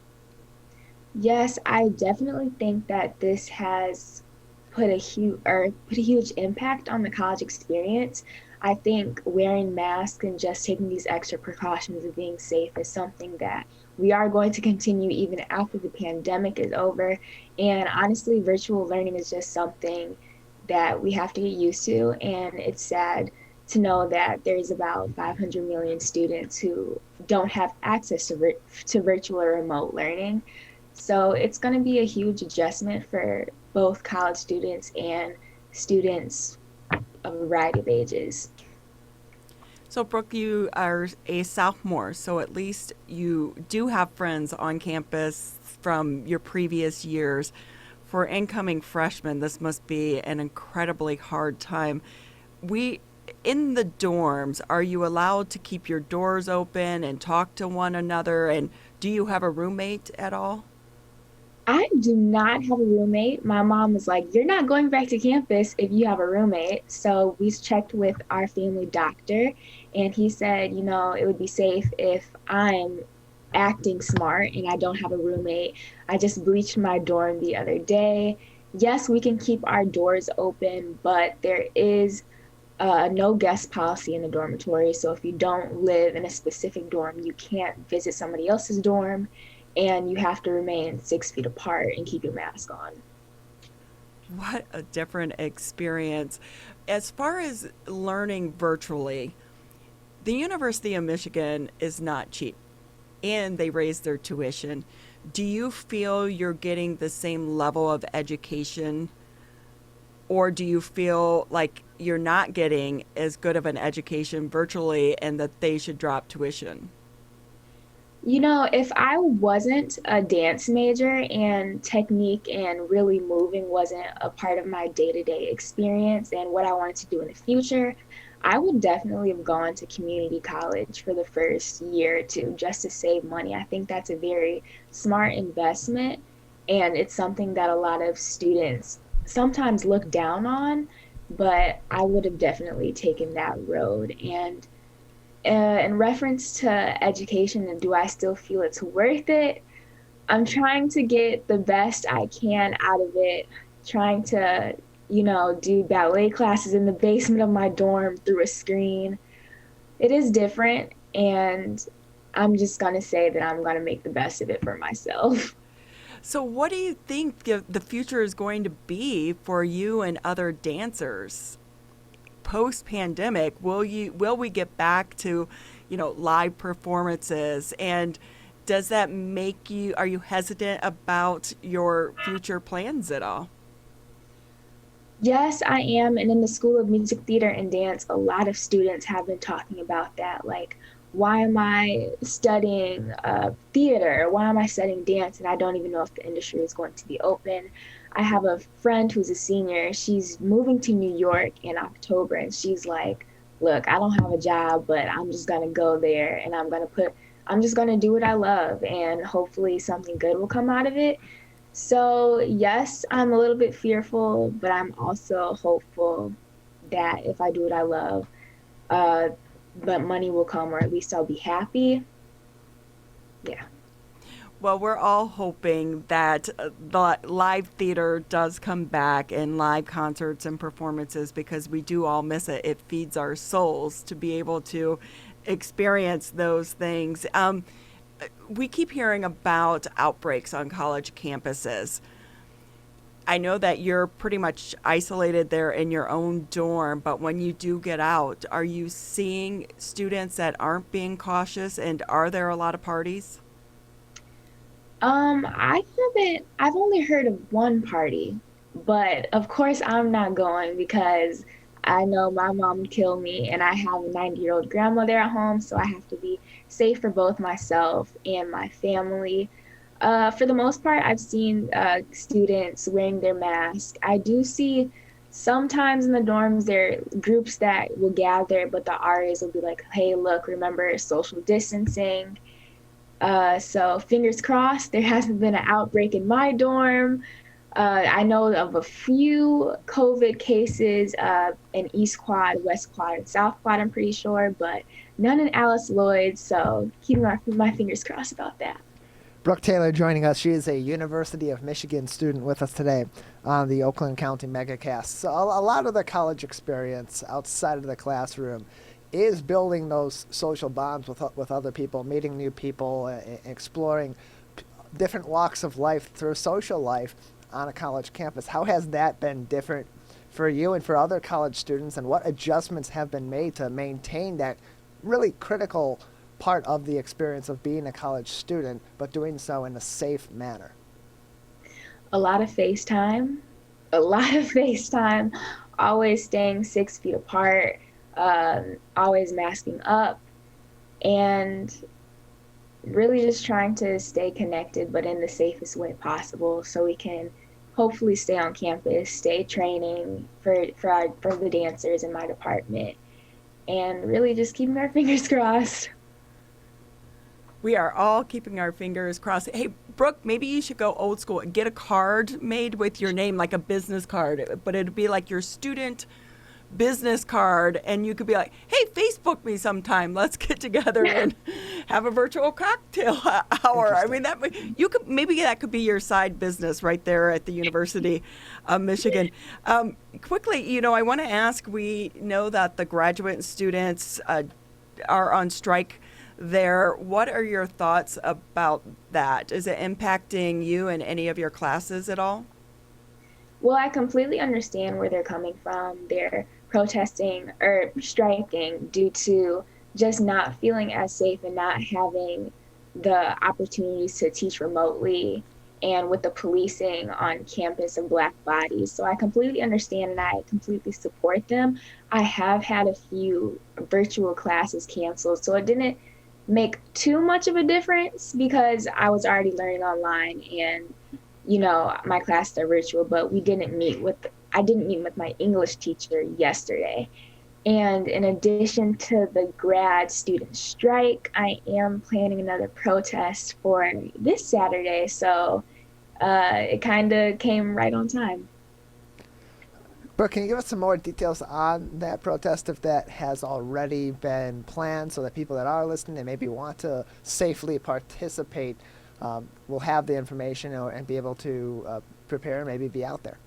Yes, I definitely think that this has put a huge impact on the college experience. I think wearing masks and just taking these extra precautions of being safe is something that we are going to continue even after the pandemic is over. And honestly, virtual learning is just something that we have to get used to. And it's sad to know that there's about 500 million students who don't have access to virtual or remote learning. So it's going to be a huge adjustment for both college students and students of a variety of ages. So, Brooke, you are a sophomore, so at least you do have friends on campus from your previous years. For incoming freshmen, this must be an incredibly hard time. In the dorms, are you allowed to keep your doors open and talk to one another? And do you have a roommate at all? I do not have a roommate. My mom was like, "You're not going back to campus if you have a roommate." So we checked with our family doctor, and he said, it would be safe if I'm acting smart and I don't have a roommate. I just bleached my dorm the other day. Yes, we can keep our doors open, but there is no guest policy in the dormitory. So if you don't live in a specific dorm, you can't visit somebody else's dorm. And you have to remain 6 feet apart and keep your mask on. What a different experience. As far as learning virtually, the University of Michigan is not cheap, and they raised their tuition. Do you feel you're getting the same level of education, or do you feel like you're not getting as good of an education virtually and that they should drop tuition? If I wasn't a dance major and technique and really moving wasn't a part of my day-to-day experience and what I wanted to do in the future, I would definitely have gone to community college for the first year or two just to save money. I think that's a very smart investment, and it's something that a lot of students sometimes look down on, but I would have definitely taken that road. And in reference to education and do I still feel it's worth it, I'm trying to get the best I can out of it, trying to do ballet classes in the basement of my dorm through a screen. It is different, and I'm just going to say that I'm going to make the best of it for myself. So what do you think the future is going to be for you and other dancers post pandemic? Will we get back to, live performances, and does that make you, are you hesitant about your future plans at all? Yes, I am. And in the School of Music, Theater, and Dance, a lot of students have been talking about that. Like, why am I studying theater? Why am I studying dance? And I don't even know if the industry is going to be open. I have a friend who's a senior. She's moving to New York in October, and she's like, look, I don't have a job, but I'm just going to go there, and I'm just going to do what I love, and hopefully something good will come out of it. So yes, I'm a little bit fearful, but I'm also hopeful that if I do what I love, but money will come, or at least I'll be happy. Yeah. Well, we're all hoping that the live theater does come back, and live concerts and performances, because we do all miss it. It feeds our souls to be able to experience those things. We keep hearing about outbreaks on college campuses. I know that you're pretty much isolated there in your own dorm, but when you do get out, are you seeing students that aren't being cautious, and are there a lot of parties? I've only heard of one party, but of course I'm not going because I know my mom would kill me, and I have a 90-year-old grandmother at home, so I have to be safe for both myself and my family. For the most part, I've seen students wearing their mask. I do see sometimes in the dorms there are groups that will gather, but the RAs will be like, hey, look, remember social distancing. So fingers crossed, there hasn't been an outbreak in my dorm. I know of a few COVID cases in East Quad, West Quad, and South Quad, I'm pretty sure, but none in Alice Lloyd, so keeping my fingers crossed about that. Brooke Taylor joining us. She is a University of Michigan student with us today on the Oakland County Megacast. So a lot of the college experience outside of the classroom is building those social bonds with other people, meeting new people, exploring different walks of life through social life on a college campus. How has that been different for you and for other college students, and what adjustments have been made to maintain that really critical part of the experience of being a college student, but doing so in a safe manner? A lot of FaceTime, always staying 6 feet apart, always masking up, and really just trying to stay connected, but in the safest way possible, so we can hopefully stay on campus, stay training for the dancers in my department, and really just keeping our fingers crossed. We are all keeping our fingers crossed. Hey, Brooke, maybe you should go old school and get a card made with your name, like a business card, but it'd be like your student business card, and you could be like, hey, Facebook me sometime. Let's get together and have a virtual cocktail hour. I mean, maybe that could be your side business right there at the University of Michigan. Quickly, I want to ask, we know that the graduate students are on strike there. What are your thoughts about that? Is it impacting you and any of your classes at all? Well, I completely understand where they're coming from. They're protesting or striking due to just not feeling as safe and not having the opportunities to teach remotely, and with the policing on campus of Black bodies. So I completely understand, and I completely support them. I have had a few virtual classes canceled, so it didn't make too much of a difference because I was already learning online, and my classes are virtual, but I didn't meet with my English teacher yesterday. And in addition to the grad student strike, I am planning another protest for this Saturday. So it kind of came right on time. Brooke, can you give us some more details on that protest, if that has already been planned, so that people that are listening and maybe want to safely participate will have the information and be able to prepare and maybe be out there?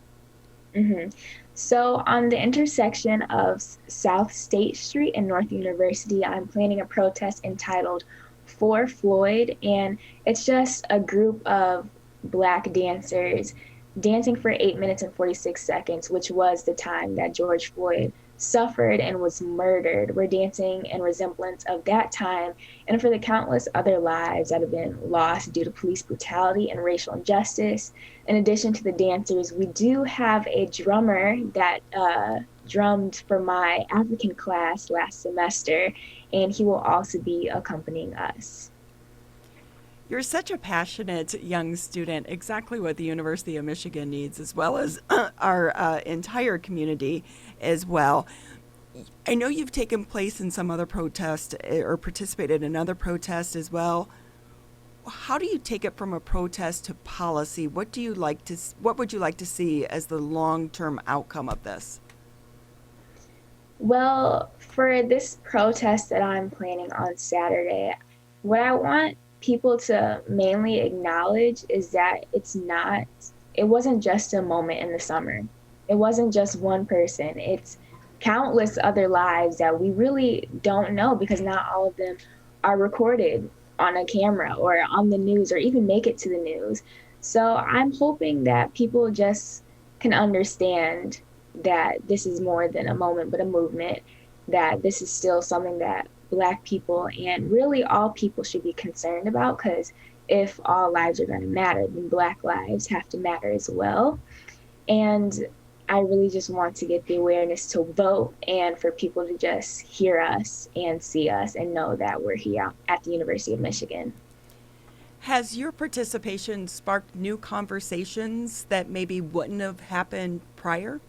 hmm So on the intersection of South State Street and North University, I'm planning a protest entitled For Floyd, and it's just a group of Black dancers dancing for 8 minutes and 46 seconds, which was the time that George Floyd suffered and was murdered. We're dancing in resemblance of that time and for the countless other lives that have been lost due to police brutality and racial injustice. In addition to the dancers, we do have a drummer that drummed for my African class last semester, and he will also be accompanying us. You're such a passionate young student, exactly what the University of Michigan needs, as well as our entire community as well. I know you've taken place in some other protest or participated in other protests as well. How do you take it from a protest to policy? What would you like to see as the long-term outcome of this? Well, for this protest that I'm planning on Saturday, what I want people to mainly acknowledge is that it wasn't just a moment in the summer. It wasn't just one person. It's countless other lives that we really don't know because not all of them are recorded on a camera or on the news or even make it to the news. So I'm hoping that people just can understand that this is more than a moment, but a movement, that this is still something that Black people and really all people should be concerned about, because if all lives are going to matter, then Black lives have to matter as well. And I really just want to get the awareness to vote and for people to just hear us and see us and know that we're here at the University of Michigan. Has your participation sparked new conversations that maybe wouldn't have happened prior?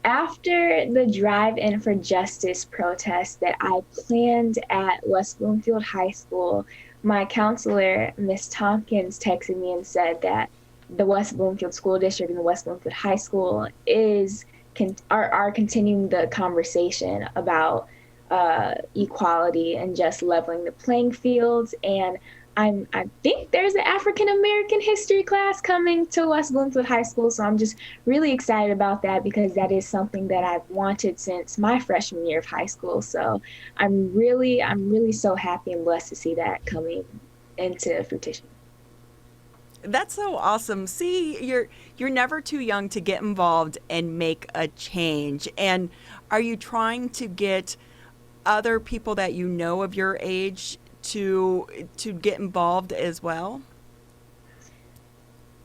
After the Drive-In for Justice protest that I planned at West Bloomfield High School, my counselor, Miss Tompkins, texted me and said that the West Bloomfield School District and the West Bloomfield High School are continuing the conversation about equality and just leveling the playing fields. And I think there's an African American history class coming to West Bloomfield High School, so I'm just really excited about that because that is something that I've wanted since my freshman year of high school. So I'm really so happy and blessed to see that coming into fruition. That's so awesome. See, you're never too young to get involved and make a change. And are you trying to get other people that you know of your age to get involved as well?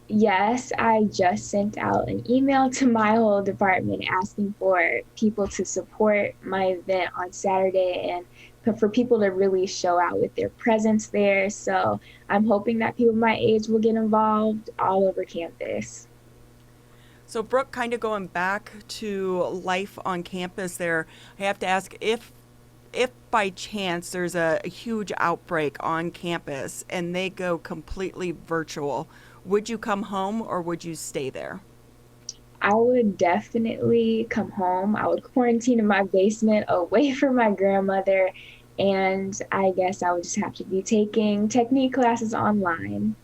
Yes, I just sent out an email to my whole department asking for people to support my event on Saturday and for people to really show out with their presence there. So I'm hoping that people my age will get involved all over campus. So Brooke, kind of going back to life on campus there, I have to ask if by chance there's a huge outbreak on campus and they go completely virtual, would you come home or would you stay there? I would definitely come home. I would quarantine in my basement away from my grandmother, and I guess I would just have to be taking technique classes online.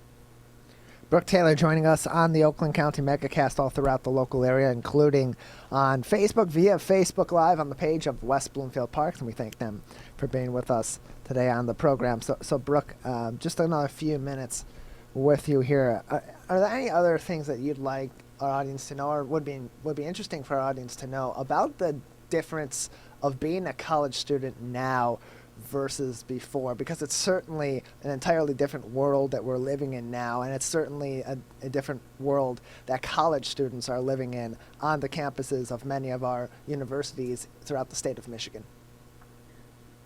Brooke Taylor joining us on the Oakland County Megacast all throughout the local area, including on Facebook via Facebook Live on the page of West Bloomfield Parks, and we thank them for being with us today on the program. So Brooke, just another few minutes with you here. Are there any other things that you'd like our audience to know or would be interesting for our audience to know about the difference of being a college student now versus before? Because it's certainly an entirely different world that we're living in now, and it's certainly a different world that college students are living in on the campuses of many of our universities throughout the state of Michigan.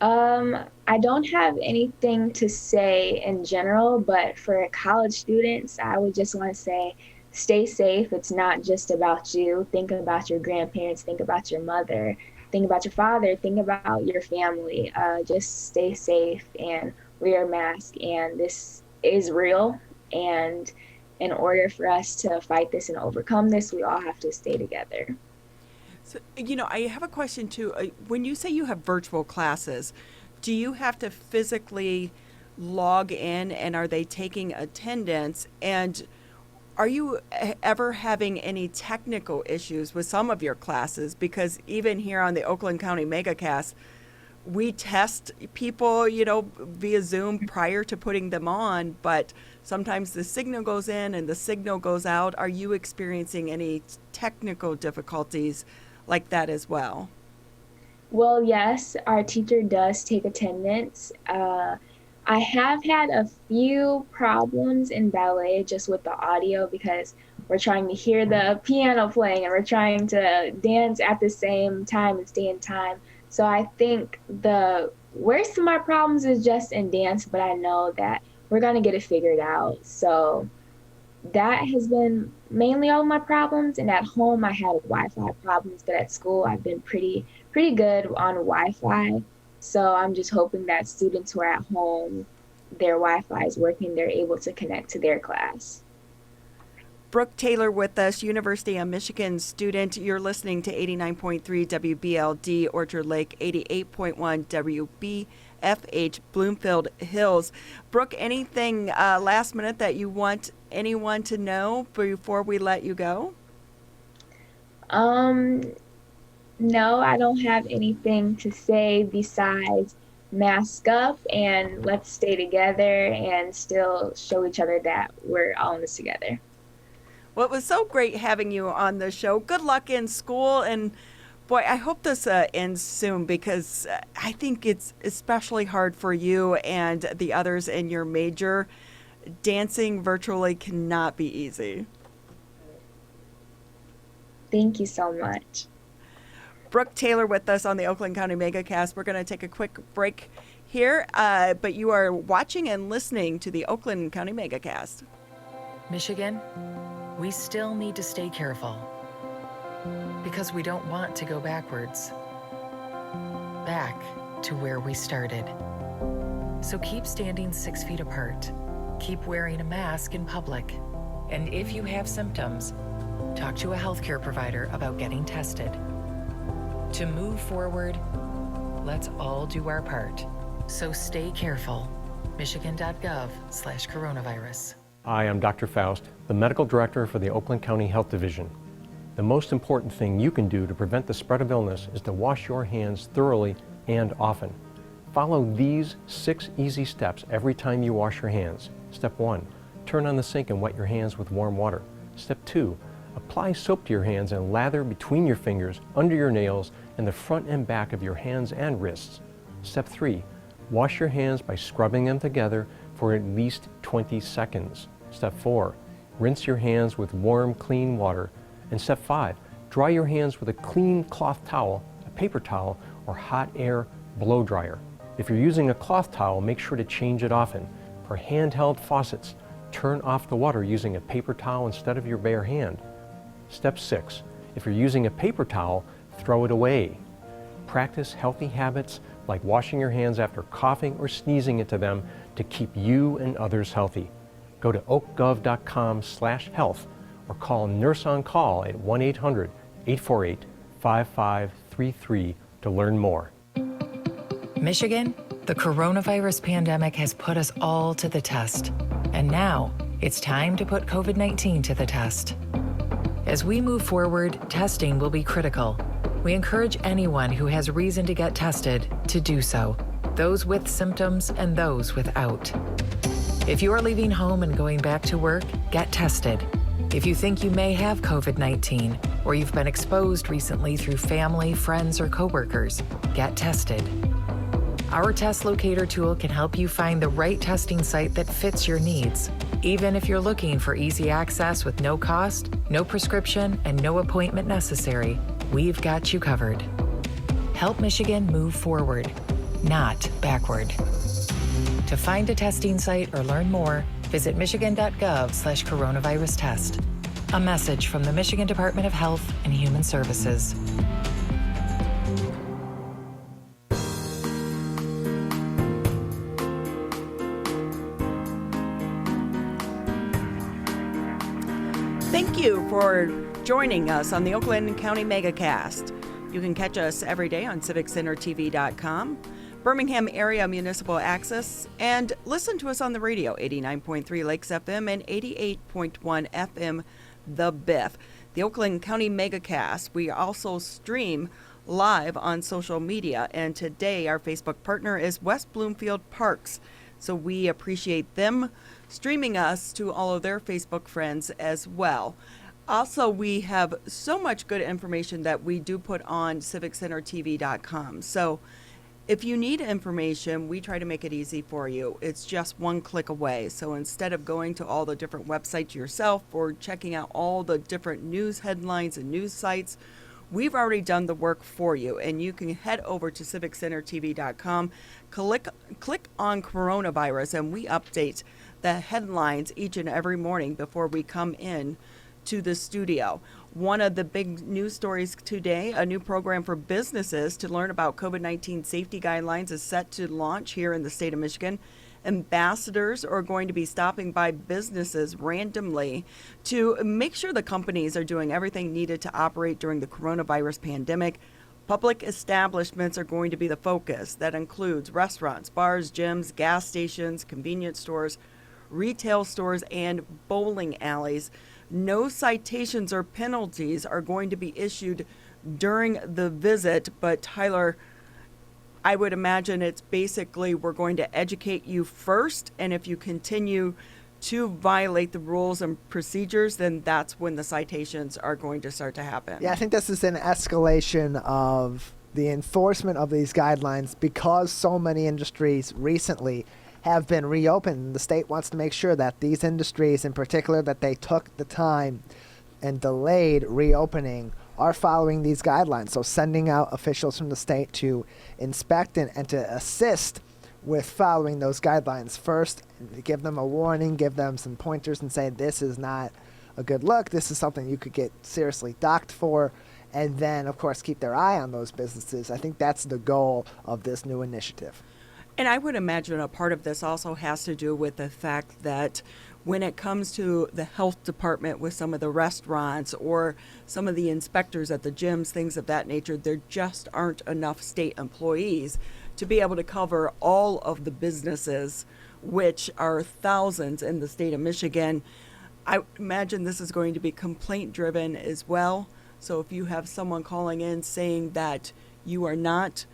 I don't have anything to say in general, but for college students, I would just want to say, stay safe. It's not just about you. Think about your grandparents, think about your mother, think about your father, think about your family. Just stay safe and wear a mask. And this is real. And in order for us to fight this and overcome this, we all have to stay together. So, I have a question too. When you say you have virtual classes, do you have to physically log in and are they taking attendance? And Are you ever having any technical issues with some of your classes? Because even here on the Oakland County Megacast, we test people, via Zoom prior to putting them on, but sometimes the signal goes in and the signal goes out. Are you experiencing any technical difficulties like that as well? Well, yes, our teacher does take attendance. I have had a few problems in ballet just with the audio because we're trying to hear the piano playing and we're trying to dance at the same time and stay in time. So I think the worst of my problems is just in dance, but I know that we're going to get it figured out. So that has been mainly all of my problems. And at home, I had Wi-Fi problems, but at school, I've been pretty good on Wi-Fi. So I'm just hoping that students who are at home, their Wi-Fi is working, they're able to connect to their class. Brooke Taylor with us, University of Michigan student. You're listening to 89.3 WBLD Orchard Lake, 88.1 WBFH Bloomfield Hills. Brooke, anything last minute that you want anyone to know before we let you go? No, I don't have anything to say besides mask up and let's stay together and still show each other that we're all in this together. Well, it was so great having you on the show. Good luck in school. And boy, I hope this ends soon because I think it's especially hard for you and the others in your major. Dancing virtually cannot be easy. Thank you so much. Brooke Taylor with us on the Oakland County Megacast. We're going to take a quick break here, but you are watching and listening to the Oakland County Megacast. Michigan, we still need to stay careful because we don't want to go backwards, back to where we started. So keep standing 6 feet apart, keep wearing a mask in public, and if you have symptoms, talk to a healthcare provider about getting tested. To move forward, let's all do our part. So stay careful. Michigan.gov/coronavirus. Hi, I'm Dr. Faust, the Medical Director for the Oakland County Health Division. The most important thing you can do to prevent the spread of illness is to wash your hands thoroughly and often. Follow these 6 easy steps every time you wash your hands. Step 1, turn on the sink and wet your hands with warm water. Step 2, apply soap to your hands and lather between your fingers, under your nails, and the front and back of your hands and wrists. Step 3, wash your hands by scrubbing them together for at least 20 seconds. Step 4, rinse your hands with warm, clean water. And step 5, dry your hands with a clean cloth towel, a paper towel, or hot air blow dryer. If you're using a cloth towel, make sure to change it often. For handheld faucets, turn off the water using a paper towel instead of your bare hand. Step 6, if you're using a paper towel, throw it away. Practice healthy habits like washing your hands after coughing or sneezing into them to keep you and others healthy. Go to oakgov.com/health or call Nurse on Call at 1-800-848-5533 to learn more. Michigan, the coronavirus pandemic has put us all to the test. And now it's time to put COVID-19 to the test. As we move forward, testing will be critical. We encourage anyone who has reason to get tested to do so, those with symptoms and those without. If you are leaving home and going back to work, get tested. If you think you may have COVID-19 or you've been exposed recently through family, friends, or coworkers, get tested. Our test locator tool can help you find the right testing site that fits your needs. Even if you're looking for easy access with no cost, no prescription, and no appointment necessary, we've got you covered. Help Michigan move forward, not backward. To find a testing site or learn more, visit michigan.gov/coronavirus test. A message from the Michigan Department of Health and Human Services. Thank you for joining us on the Oakland County Megacast. You can catch us every day on civiccentertv.com. Birmingham area municipal access, and listen to us on the radio, 89.3 Lakes FM and 88.1 FM The Biff. The Oakland County Megacast. We also stream live on social media, and today our Facebook partner is West Bloomfield Parks. So we appreciate them streaming us to all of their Facebook friends as well. Also, we have so much good information that we do put on civiccentertv.com. So if you need information, we try to make it easy for you. It's just one click away. So instead of going to all the different websites yourself or checking out all the different news headlines and news sites, we've already done the work for you. And you can head over to civiccentertv.com, click on coronavirus, and we update the headlines each and every morning before we come in to the studio. One of the big news stories today, a new program for businesses to learn about COVID-19 safety guidelines is set to launch here in the state of Michigan. Ambassadors are going to be stopping by businesses randomly to make sure the companies are doing everything needed to operate during the coronavirus pandemic. Public establishments are going to be the focus. That includes restaurants, bars, gyms, gas stations, convenience stores, retail stores, and bowling alleys. No citations or penalties are going to be issued during the visit, but Tyler, I would imagine it's basically we're going to educate you first, and if you continue to violate the rules and procedures, then that's when the citations are going to start to happen. Yeah, I think this is an escalation of the enforcement of these guidelines because so many industries recently have been reopened. The state wants to make sure that these industries in particular, that they took the time and delayed reopening, are following these guidelines. So sending out officials from the state to inspect and to assist with following those guidelines first, give them a warning, give them some pointers and say this is not a good look, this is something you could get seriously docked for, and then of course keep their eye on those businesses. I think that's the goal of this new initiative. And I would imagine a part of this also has to do with the fact that when it comes to the health department with some of the restaurants or some of the inspectors at the gyms, things of that nature, there just aren't enough state employees to be able to cover all of the businesses, which are thousands in the state of Michigan. I imagine this is going to be complaint driven as well. So if you have someone calling in saying that you are not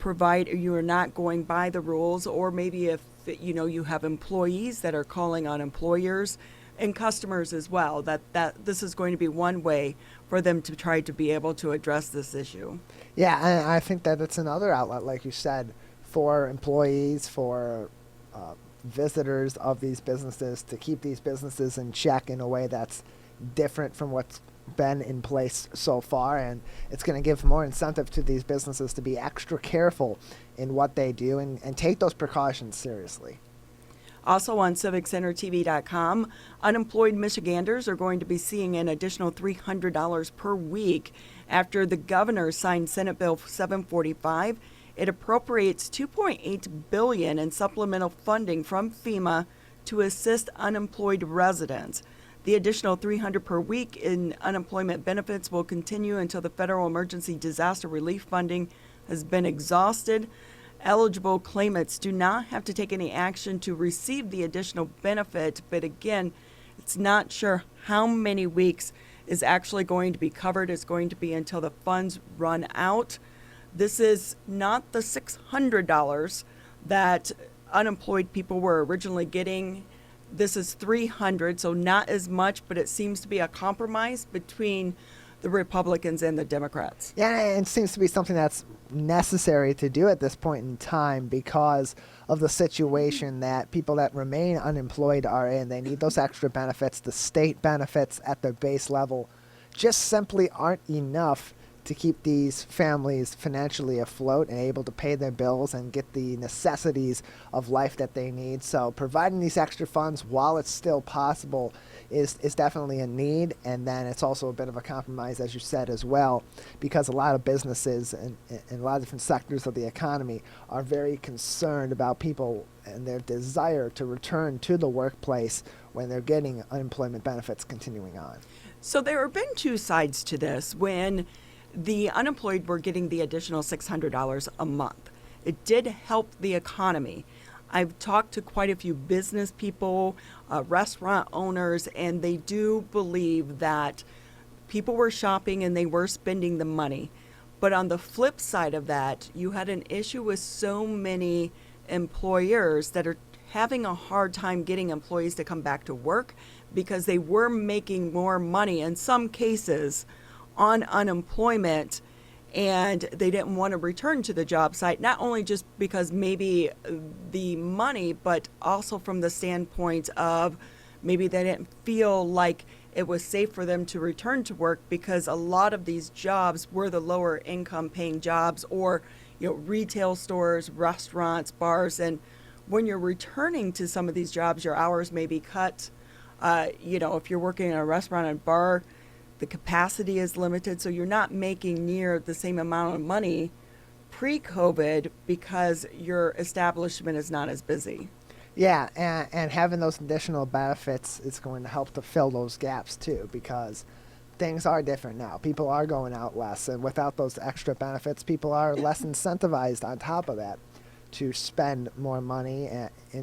you are not going by the rules, or maybe if you have employees that are calling on employers and customers as well, that this is going to be one way for them to try to be able to address this issue. Yeah, and I think that it's another outlet, like you said, for employees, for visitors of these businesses, to keep these businesses in check in a way that's different from what's been in place so far, and it's going to give more incentive to these businesses to be extra careful in what they do and take those precautions seriously. Also on civiccentertv.com, unemployed Michiganders are going to be seeing an additional $300 per week after the governor signed Senate Bill 745. It appropriates $2.8 billion in supplemental funding from FEMA to assist unemployed residents. The additional $300 per week in unemployment benefits will continue until the federal emergency disaster relief funding has been exhausted. Eligible claimants do not have to take any action to receive the additional benefit, but again, it's not sure how many weeks is actually going to be covered. It's going to be until the funds run out. This is not the $600 that unemployed people were originally getting. This is $300, so not as much, but it seems to be a compromise between the Republicans and the Democrats. Yeah, and it seems to be something that's necessary to do at this point in time because of the situation that people that remain unemployed are in. They need those extra benefits. The state benefits at the base level just simply aren't enough to keep these families financially afloat and able to pay their bills and get the necessities of life that they need. So providing these extra funds while it's still possible is definitely a need. And then it's also a bit of a compromise, as you said, as well, because a lot of businesses and a lot of different sectors of the economy are very concerned about people and their desire to return to the workplace when they're getting unemployment benefits continuing on. So there have been two sides to this. When the unemployed were getting the additional $600 a month, it did help the economy. I've talked to quite a few business people, restaurant owners, and they do believe that people were shopping and they were spending the money. But on the flip side of that, you had an issue with so many employers that are having a hard time getting employees to come back to work because they were making more money in some cases on unemployment, and they didn't want to return to the job site, not only just because maybe the money, but also from the standpoint of maybe they didn't feel like it was safe for them to return to work, because a lot of these jobs were the lower income paying jobs, or retail stores, restaurants, bars. And when you're returning to some of these jobs, your hours may be cut. If you're working in a restaurant and bar, the capacity is limited, so you're not making near the same amount of money pre-COVID because your establishment is not as busy. Yeah, and having those additional benefits is going to help to fill those gaps too, because things are different now. People are going out less, and without those extra benefits, people are less incentivized on top of that to spend more money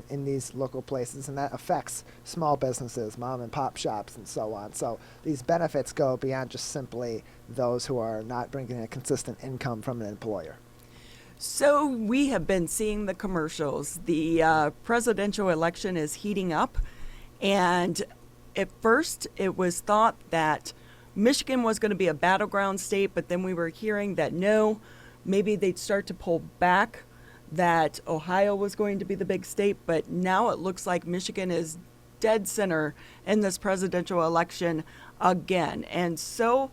in these local places, and that affects small businesses, mom and pop shops, and so on. So these benefits go beyond just simply those who are not bringing a consistent income from an employer. So we have been seeing the commercials. The presidential election is heating up, and at first it was thought that Michigan was going to be a battleground state, but then we were hearing that no, maybe they'd start to pull back, that Ohio was going to be the big state, but now it looks like Michigan is dead center in this presidential election again. And so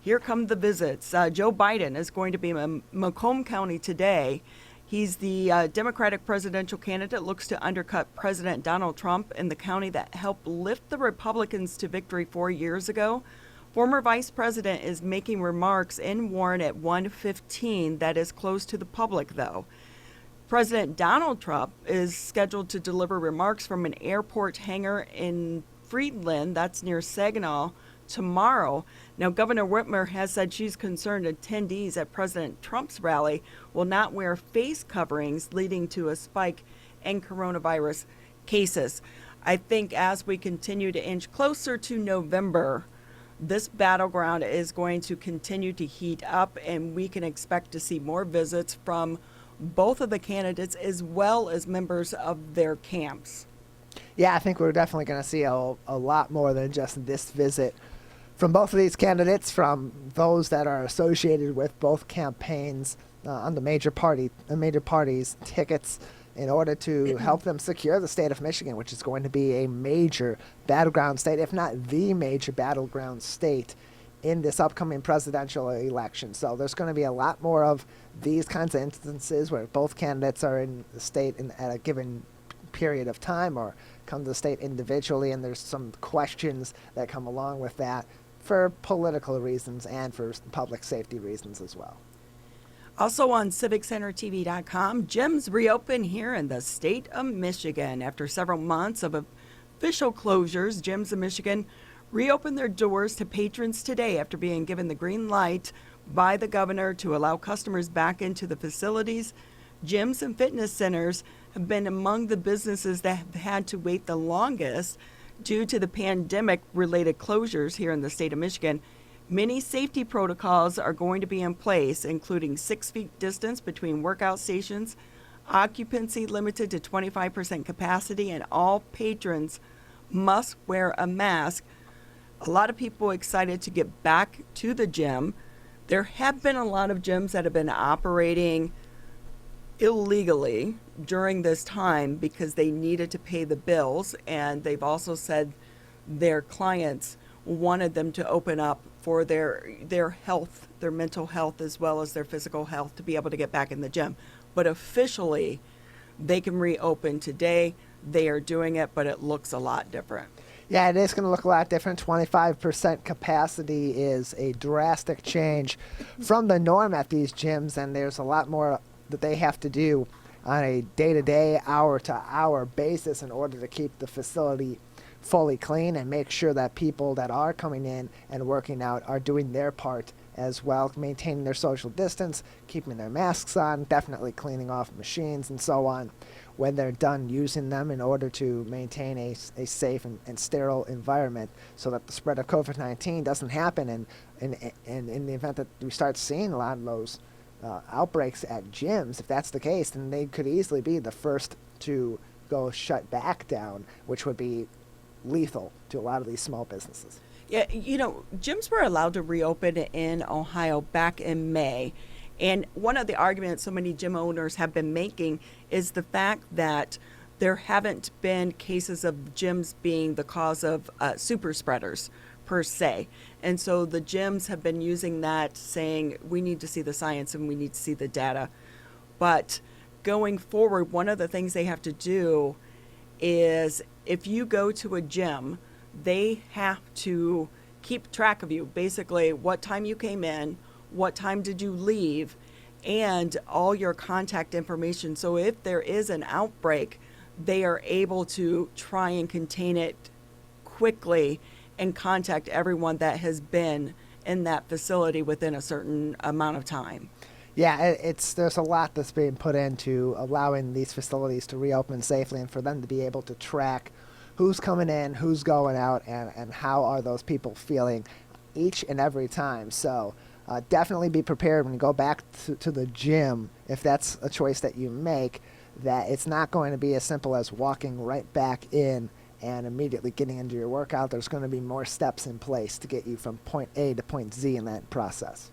here come the visits. Joe Biden is going to be in Macomb County today. He's the Democratic presidential candidate, looks to undercut President Donald Trump in the county that helped lift the Republicans to victory 4 years ago. Former vice president is making remarks in Warren at 1:15 that is closed to the public, though. President Donald Trump is scheduled to deliver remarks from an airport hangar in Friedland, that's near Saginaw, tomorrow. Now, Governor Whitmer has said she's concerned attendees at President Trump's rally will not wear face coverings, leading to a spike in coronavirus cases. I think as we continue to inch closer to November, this battleground is going to continue to heat up, and we can expect to see more visits from both of the candidates as well as members of their camps. Yeah, I think we're definitely going to see a lot more than just this visit from both of these candidates, from those that are associated with both campaigns on the major parties' tickets, in order to help them secure the state of Michigan, which is going to be a major battleground state, if not the major battleground state in this upcoming presidential election. So there's going to be a lot more of these kinds of instances where both candidates are in the state at a given period of time, or come to the state individually, and there's some questions that come along with that for political reasons and for public safety reasons as well. Also on CivicCenterTV.com, gyms reopen here in the state of Michigan. After several months of official closures, gyms in Michigan reopened their doors to patrons today after being given the green light by the governor to allow customers back into the facilities. Gyms and fitness centers have been among the businesses that have had to wait the longest due to the pandemic-related closures here in the state of Michigan. Many safety protocols are going to be in place, including 6 feet distance between workout stations, occupancy limited to 25% capacity, and all patrons must wear a mask. A lot of people excited to get back to the gym. There have been a lot of gyms that have been operating illegally during this time because they needed to pay the bills, and they've also said their clients wanted them to open up for their health, their mental health, as well as their physical health, to be able to get back in the gym. But officially, they can reopen today. They are doing it, but it looks a lot different. Yeah, it is going to look a lot different. 25% capacity is a drastic change from the norm at these gyms, and there's a lot more that they have to do on a day-to-day, hour-to-hour basis in order to keep the facility fully clean and make sure that people that are coming in and working out are doing their part as well, maintaining their social distance, keeping their masks on, definitely cleaning off machines and so on when they're done using them in order to maintain a safe and sterile environment so that the spread of COVID-19 doesn't happen. And in the event that we start seeing a lot of those outbreaks at gyms, if that's the case, then they could easily be the first to go shut back down, which would be lethal to a lot of these small businesses. Yeah, gyms were allowed to reopen in Ohio back in May. And one of the arguments so many gym owners have been making is the fact that there haven't been cases of gyms being the cause of super spreaders per se. And so the gyms have been using that, saying we need to see the science and we need to see the data. But going forward, one of the things they have to do is if you go to a gym, they have to keep track of you, basically what time you came in, what time did you leave, and all your contact information. So if there is an outbreak, they are able to try and contain it quickly and contact everyone that has been in that facility within a certain amount of time. Yeah, there's a lot that's being put into allowing these facilities to reopen safely and for them to be able to track who's coming in, who's going out, and how are those people feeling each and every time. So definitely be prepared when you go back to the gym, if that's a choice that you make, that it's not going to be as simple as walking right back in and immediately getting into your workout. There's going to be more steps in place to get you from point A to point Z in that process.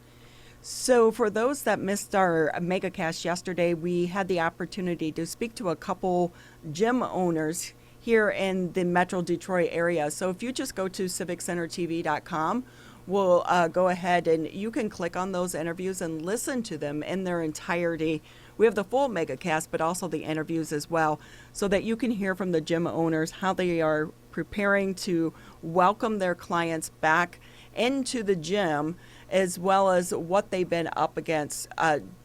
So for those that missed our megacast yesterday, we had the opportunity to speak to a couple gym owners here in the Metro Detroit area. So if you just go to civiccentertv.com, we'll go ahead and you can click on those interviews and listen to them in their entirety. We have the full megacast, but also the interviews as well, so that you can hear from the gym owners how they are preparing to welcome their clients back into the gym, as well as what they've been up against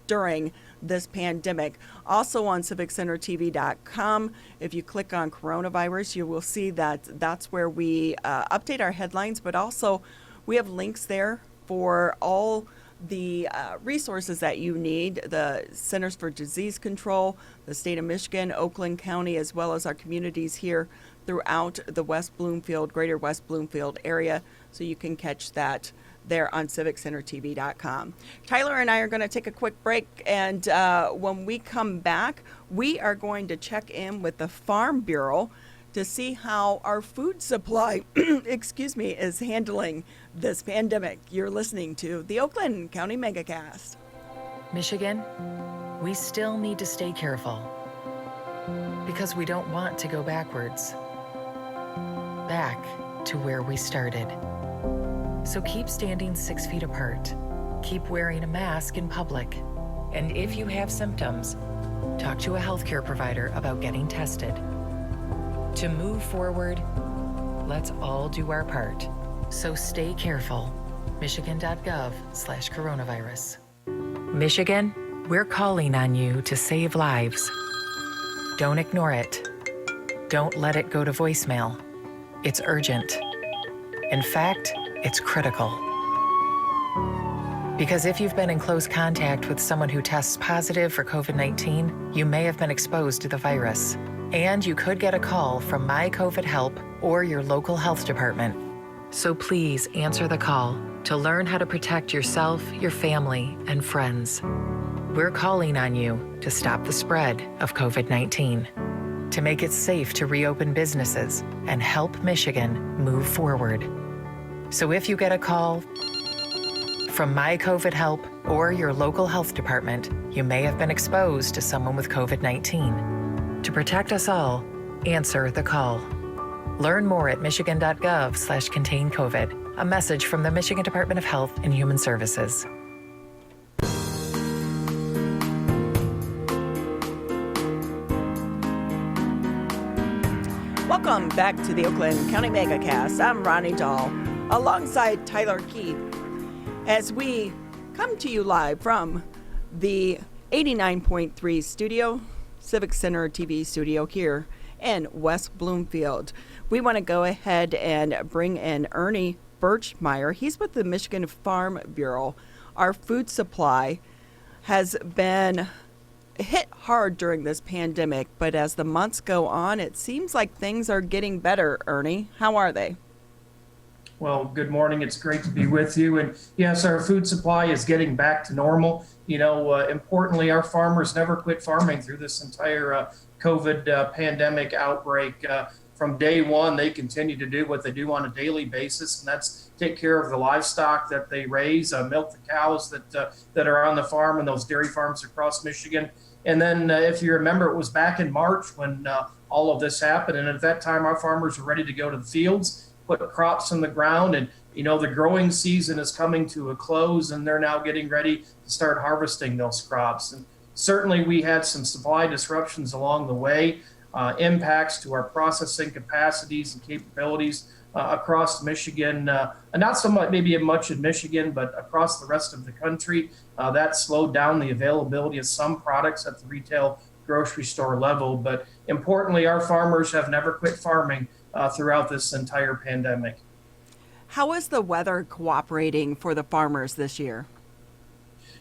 during this pandemic. Also on civiccentertv.com, if you click on coronavirus, you will see that that's where we update our headlines, but also we have links there for all the resources that you need, the Centers for Disease Control, the state of Michigan, Oakland County, as well as our communities here throughout the West Bloomfield, greater West Bloomfield area. So you can catch that there on civiccentertv.com. Tyler and I are going to take a quick break, and when we come back, we are going to check in with the Farm Bureau to see how our food supply, is handling this pandemic. You're listening to the Oakland County Megacast. Michigan, we still need to stay careful because we don't want to go backwards, back to where we started. So keep standing 6 feet apart, keep wearing a mask in public, and if you have symptoms, talk to a healthcare provider about getting tested. To move forward, let's all do our part. So stay careful. Michigan.gov/coronavirus. Michigan, we're calling on you to save lives. Don't ignore it. Don't let it go to voicemail. It's urgent. In fact, it's critical. Because if you've been in close contact with someone who tests positive for COVID-19, you may have been exposed to the virus. And you could get a call from My COVID Help or your local health department. So please answer the call to learn how to protect yourself, your family, and friends. We're calling on you to stop the spread of COVID-19, to make it safe to reopen businesses and help Michigan move forward. So if you get a call from My COVID Help or your local health department, you may have been exposed to someone with COVID-19. To protect us all, answer the call. Learn more at michigan.gov/contain-COVID. A message from the Michigan Department of Health and Human Services. Welcome back to the Oakland County Megacast. I'm Ronnie Dahl, alongside Tyler Keith, as we come to you live from the 89.3 studio, Civic Center TV studio here in West Bloomfield. We want to go ahead and bring in Ernie Birchmeier. He's with the Michigan Farm Bureau. Our food supply has been hit hard during this pandemic, but as the months go on, it seems like things are getting better. Ernie, how are they? Well, good morning. It's great to be with you. And yes, our food supply is getting back to normal. Importantly, our farmers never quit farming through this entire COVID pandemic outbreak. From day one, they continue to do what they do on a daily basis, and that's take care of the livestock that they raise, milk the cows that are on the farm and those dairy farms across Michigan. And then if you remember, it was back in March when all of this happened. And at that time, our farmers were ready to go to the fields, put crops in the ground. And, the growing season is coming to a close, and they're now getting ready to start harvesting those crops. And certainly we had some supply disruptions along the way, impacts to our processing capacities and capabilities across Michigan, and not so much maybe much in Michigan, but across the rest of the country. That slowed down the availability of some products at the retail grocery store level. But importantly, our farmers have never quit farming throughout this entire pandemic. How is the weather cooperating for the farmers this year?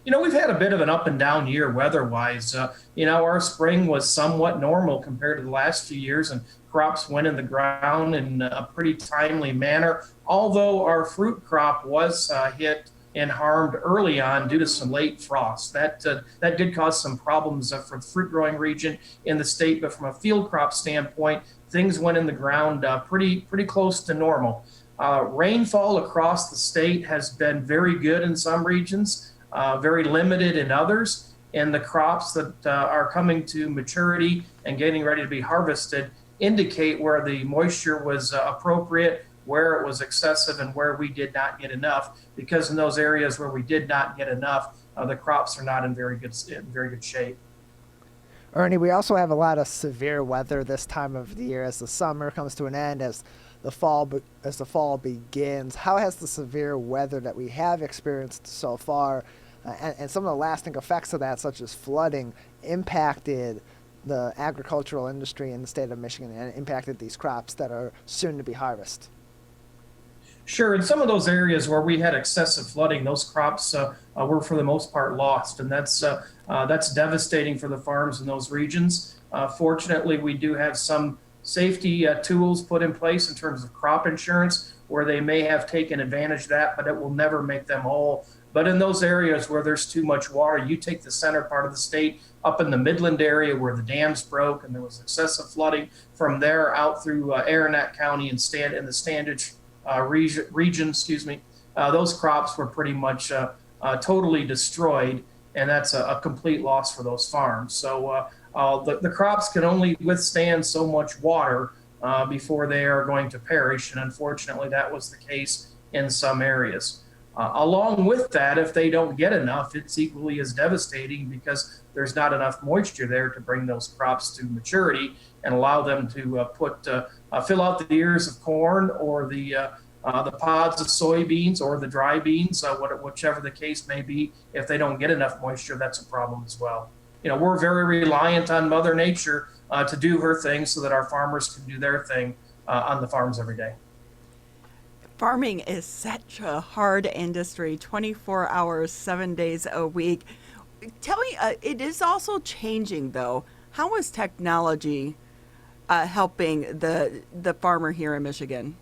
We've had a bit of an up and down year weather-wise. Our spring was somewhat normal compared to the last few years, and crops went in the ground in a pretty timely manner, although our fruit crop was hit and harmed early on due to some late frost. That did cause some problems for the fruit growing region in the state, but from a field crop standpoint, things went in the ground pretty close to normal. Rainfall across the state has been very good in some regions, very limited in others, and the crops that are coming to maturity and getting ready to be harvested indicate where the moisture was appropriate, where it was excessive, and where we did not get enough. Because in those areas where we did not get enough, the crops are not in very good shape. Ernie, we also have a lot of severe weather this time of the year as the summer comes to an end, as the fall begins. How has the severe weather that we have experienced so far and some of the lasting effects of that, such as flooding, impacted the agricultural industry in the state of Michigan and impacted these crops that are soon to be harvested? Sure. In some of those areas where we had excessive flooding, those crops were for the most part lost, and that's devastating for the farms in those regions. Fortunately, we do have some safety tools put in place in terms of crop insurance, where they may have taken advantage of that, but it will never make them whole. But in those areas where there's too much water, you take the center part of the state up in the Midland area where the dams broke and there was excessive flooding, from there out through Aranet County and in the Standage region, those crops were pretty much totally destroyed, and that's a complete loss for those farms. So the crops can only withstand so much water before they are going to perish, and unfortunately that was the case in some areas. Along with that, if they don't get enough, it's equally as devastating because there's not enough moisture there to bring those crops to maturity and allow them to fill out the ears of corn or the pods of soybeans or the dry beans, whichever the case may be. If they don't get enough moisture, that's a problem as well. We're very reliant on Mother Nature to do her thing so that our farmers can do their thing on the farms every day. Farming is such a hard industry, 24 hours, 7 days a week. Tell me, it is also changing, though. How is technology helping the farmer here in Michigan?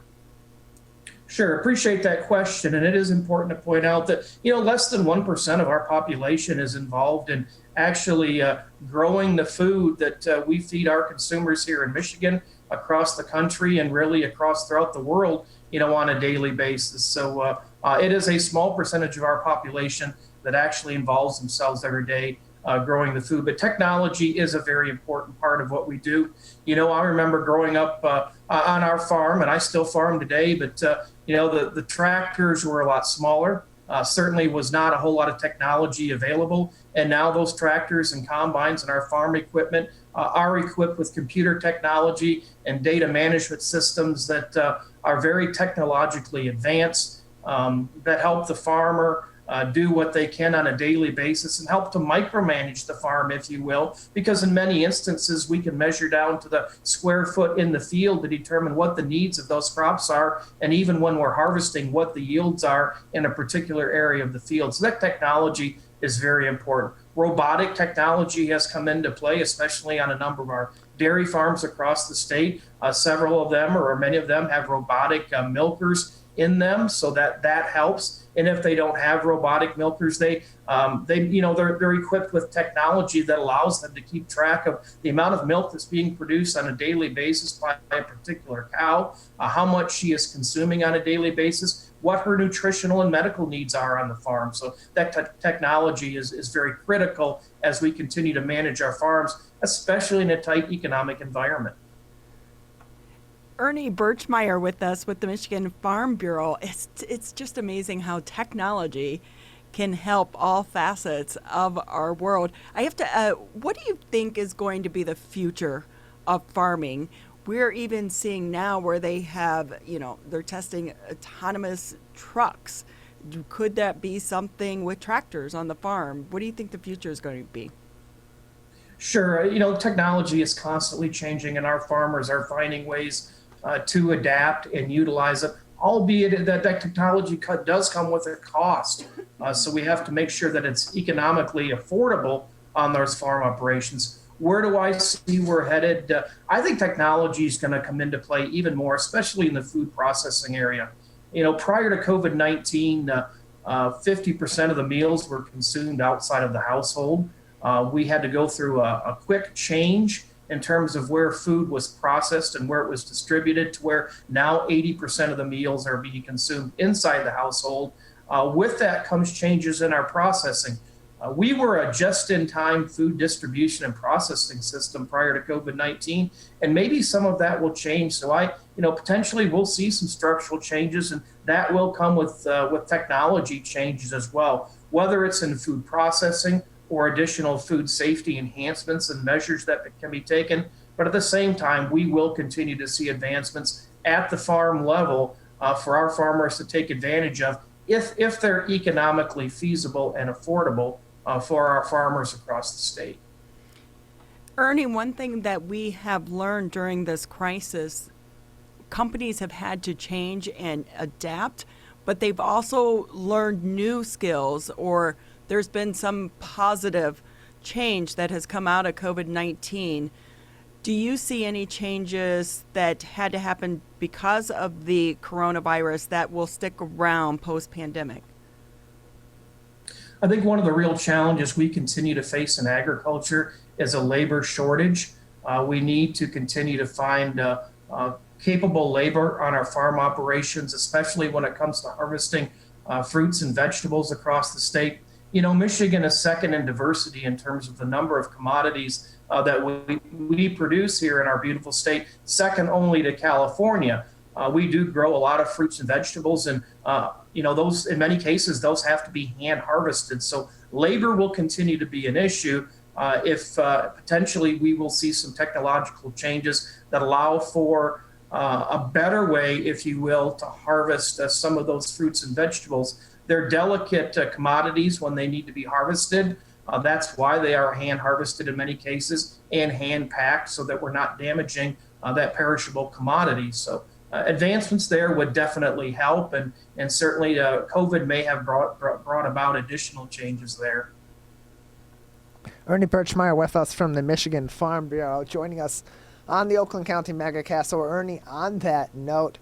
Sure, appreciate that question. And it is important to point out that, less than 1% of our population is involved in actually growing the food that we feed our consumers here in Michigan, across the country, and really throughout the world, on a daily basis. So it is a small percentage of our population that actually involves themselves every day growing the food. But technology is a very important part of what we do. I remember growing up on our farm, and I still farm today, but the tractors were a lot smaller. Certainly was not a whole lot of technology available. And now those tractors and combines and our farm equipment are equipped with computer technology and data management systems that are very technologically advanced, that help the farmer do what they can on a daily basis and help to micromanage the farm, if you will, because in many instances we can measure down to the square foot in the field to determine what the needs of those crops are, and even when we're harvesting, what the yields are in a particular area of the field. So that technology is very important. Robotic technology has come into play, especially on a number of our dairy farms across the state. Several of them, or many of them, have robotic milkers in them, so that helps. And if they don't have robotic milkers, they're equipped with technology that allows them to keep track of the amount of milk that's being produced on a daily basis by a particular cow, how much she is consuming on a daily basis, what her nutritional and medical needs are on the farm. So that technology is very critical as we continue to manage our farms, especially in a tight economic environment. Ernie Birchmeier with us with the Michigan Farm Bureau. It's just amazing how technology can help all facets of our world. I have to, what do you think is going to be the future of farming? We're even seeing now where they have, they're testing autonomous trucks. Could that be something with tractors on the farm? What do you think the future is going to be? Sure. Technology is constantly changing, and our farmers are finding ways to adapt and utilize it, albeit that technology does come with a cost. So we have to make sure that it's economically affordable on those farm operations. Where do I see we're headed? I think technology is going to come into play even more, especially in the food processing area. Prior to COVID-19, 50% of the meals were consumed outside of the household. We had to go through a quick change in terms of where food was processed and where it was distributed, to where now 80% of the meals are being consumed inside the household. With that comes changes in our processing. We were a just-in-time food distribution and processing system prior to COVID-19, and maybe some of that will change. So potentially we'll see some structural changes, and that will come with technology changes as well, whether it's in food processing or additional food safety enhancements and measures that can be taken. But at the same time, we will continue to see advancements at the farm level for our farmers to take advantage of if they're economically feasible and affordable for our farmers across the state. Ernie, one thing that we have learned during this crisis, companies have had to change and adapt, but they've also learned new skills, or there's been some positive change that has come out of COVID-19. Do you see any changes that had to happen because of the coronavirus that will stick around post-pandemic? I think one of the real challenges we continue to face in agriculture is a labor shortage. We need to continue to find capable labor on our farm operations, especially when it comes to harvesting fruits and vegetables across the state. Michigan is second in diversity in terms of the number of commodities that we produce here in our beautiful state, second only to California. We do grow a lot of fruits and vegetables, and those, in many cases, those have to be hand harvested. So labor will continue to be an issue. If potentially we will see some technological changes that allow for a better way, if you will, to harvest some of those fruits and vegetables. They're delicate commodities when they need to be harvested. That's why they are hand harvested in many cases and hand packed, so that we're not damaging that perishable commodity. So advancements there would definitely help, and certainly COVID may have brought about additional changes there. Ernie Birchmeier with us from the Michigan Farm Bureau, joining us on the Oakland County Megacast. So Ernie, on that note,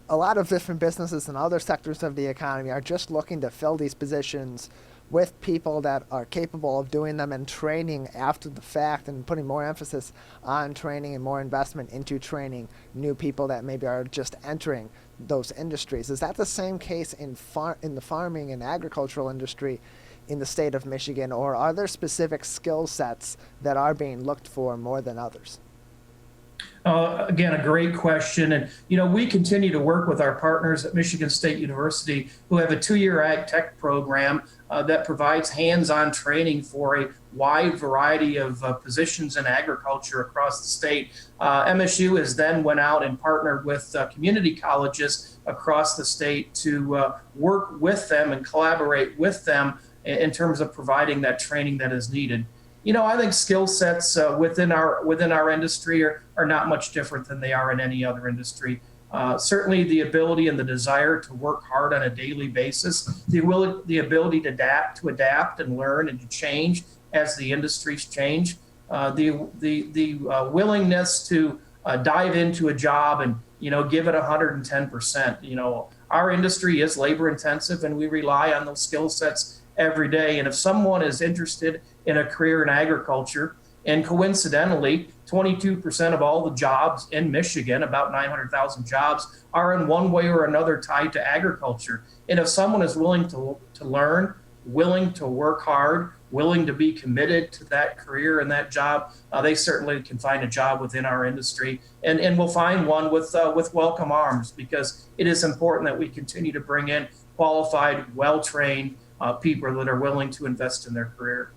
a lot of different businesses and other sectors of the economy are just looking to fill these positions with people that are capable of doing them and training after the fact, and putting more emphasis on training and more investment into training new people that maybe are just entering those industries. Is that the same case in the farming and agricultural industry in the state of Michigan, or are there specific skill sets that are being looked for more than others? Again, a great question. And, we continue to work with our partners at Michigan State University who have a 2-year ag tech program that provides hands-on training for a wide variety of positions in agriculture across the state. MSU has then went out and partnered with community colleges across the state to work with them and collaborate with them in terms of providing that training that is needed. I think skill sets within our industry are not much different than they are in any other industry. Certainly the ability and the desire to work hard on a daily basis, the ability to adapt and learn and to change as the industries change, the willingness to dive into a job and give it 110%. Our industry is labor intensive and we rely on those skill sets every day. And if someone is interested in a career in agriculture, and coincidentally, 22% of all the jobs in Michigan, about 900,000 jobs, are in one way or another tied to agriculture. And if someone is willing to learn, willing to work hard, willing to be committed to that career and that job, they certainly can find a job within our industry. And we'll find one with welcome arms, because it is important that we continue to bring in qualified, well-trained people that are willing to invest in their career.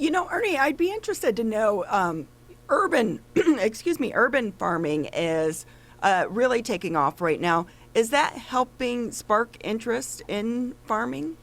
Ernie, I'd be interested to know, urban farming is really taking off right now. Is that helping spark interest in farming?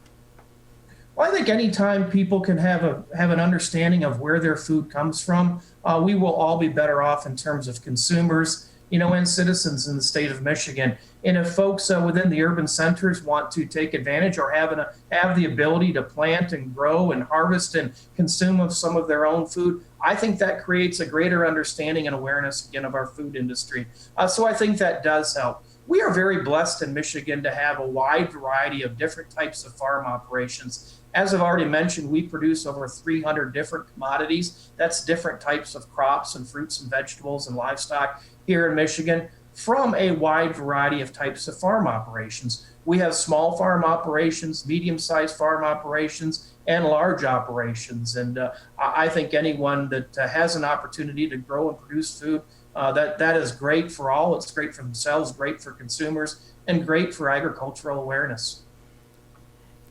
Well, I think anytime people can have an understanding of where their food comes from, we will all be better off in terms of consumers, and citizens in the state of Michigan. And if folks within the urban centers want to take advantage or have the ability to plant and grow and harvest and consume of some of their own food, I think that creates a greater understanding and awareness again of our food industry. So I think that does help. We are very blessed in Michigan to have a wide variety of different types of farm operations. As I've already mentioned, we produce over 300 different commodities. That's different types of crops and fruits and vegetables and livestock here in Michigan from a wide variety of types of farm operations. We have small farm operations, medium-sized farm operations, and large operations. And I think anyone that has an opportunity to grow and produce food, that is great for all. It's great for themselves, great for consumers, and great for agricultural awareness.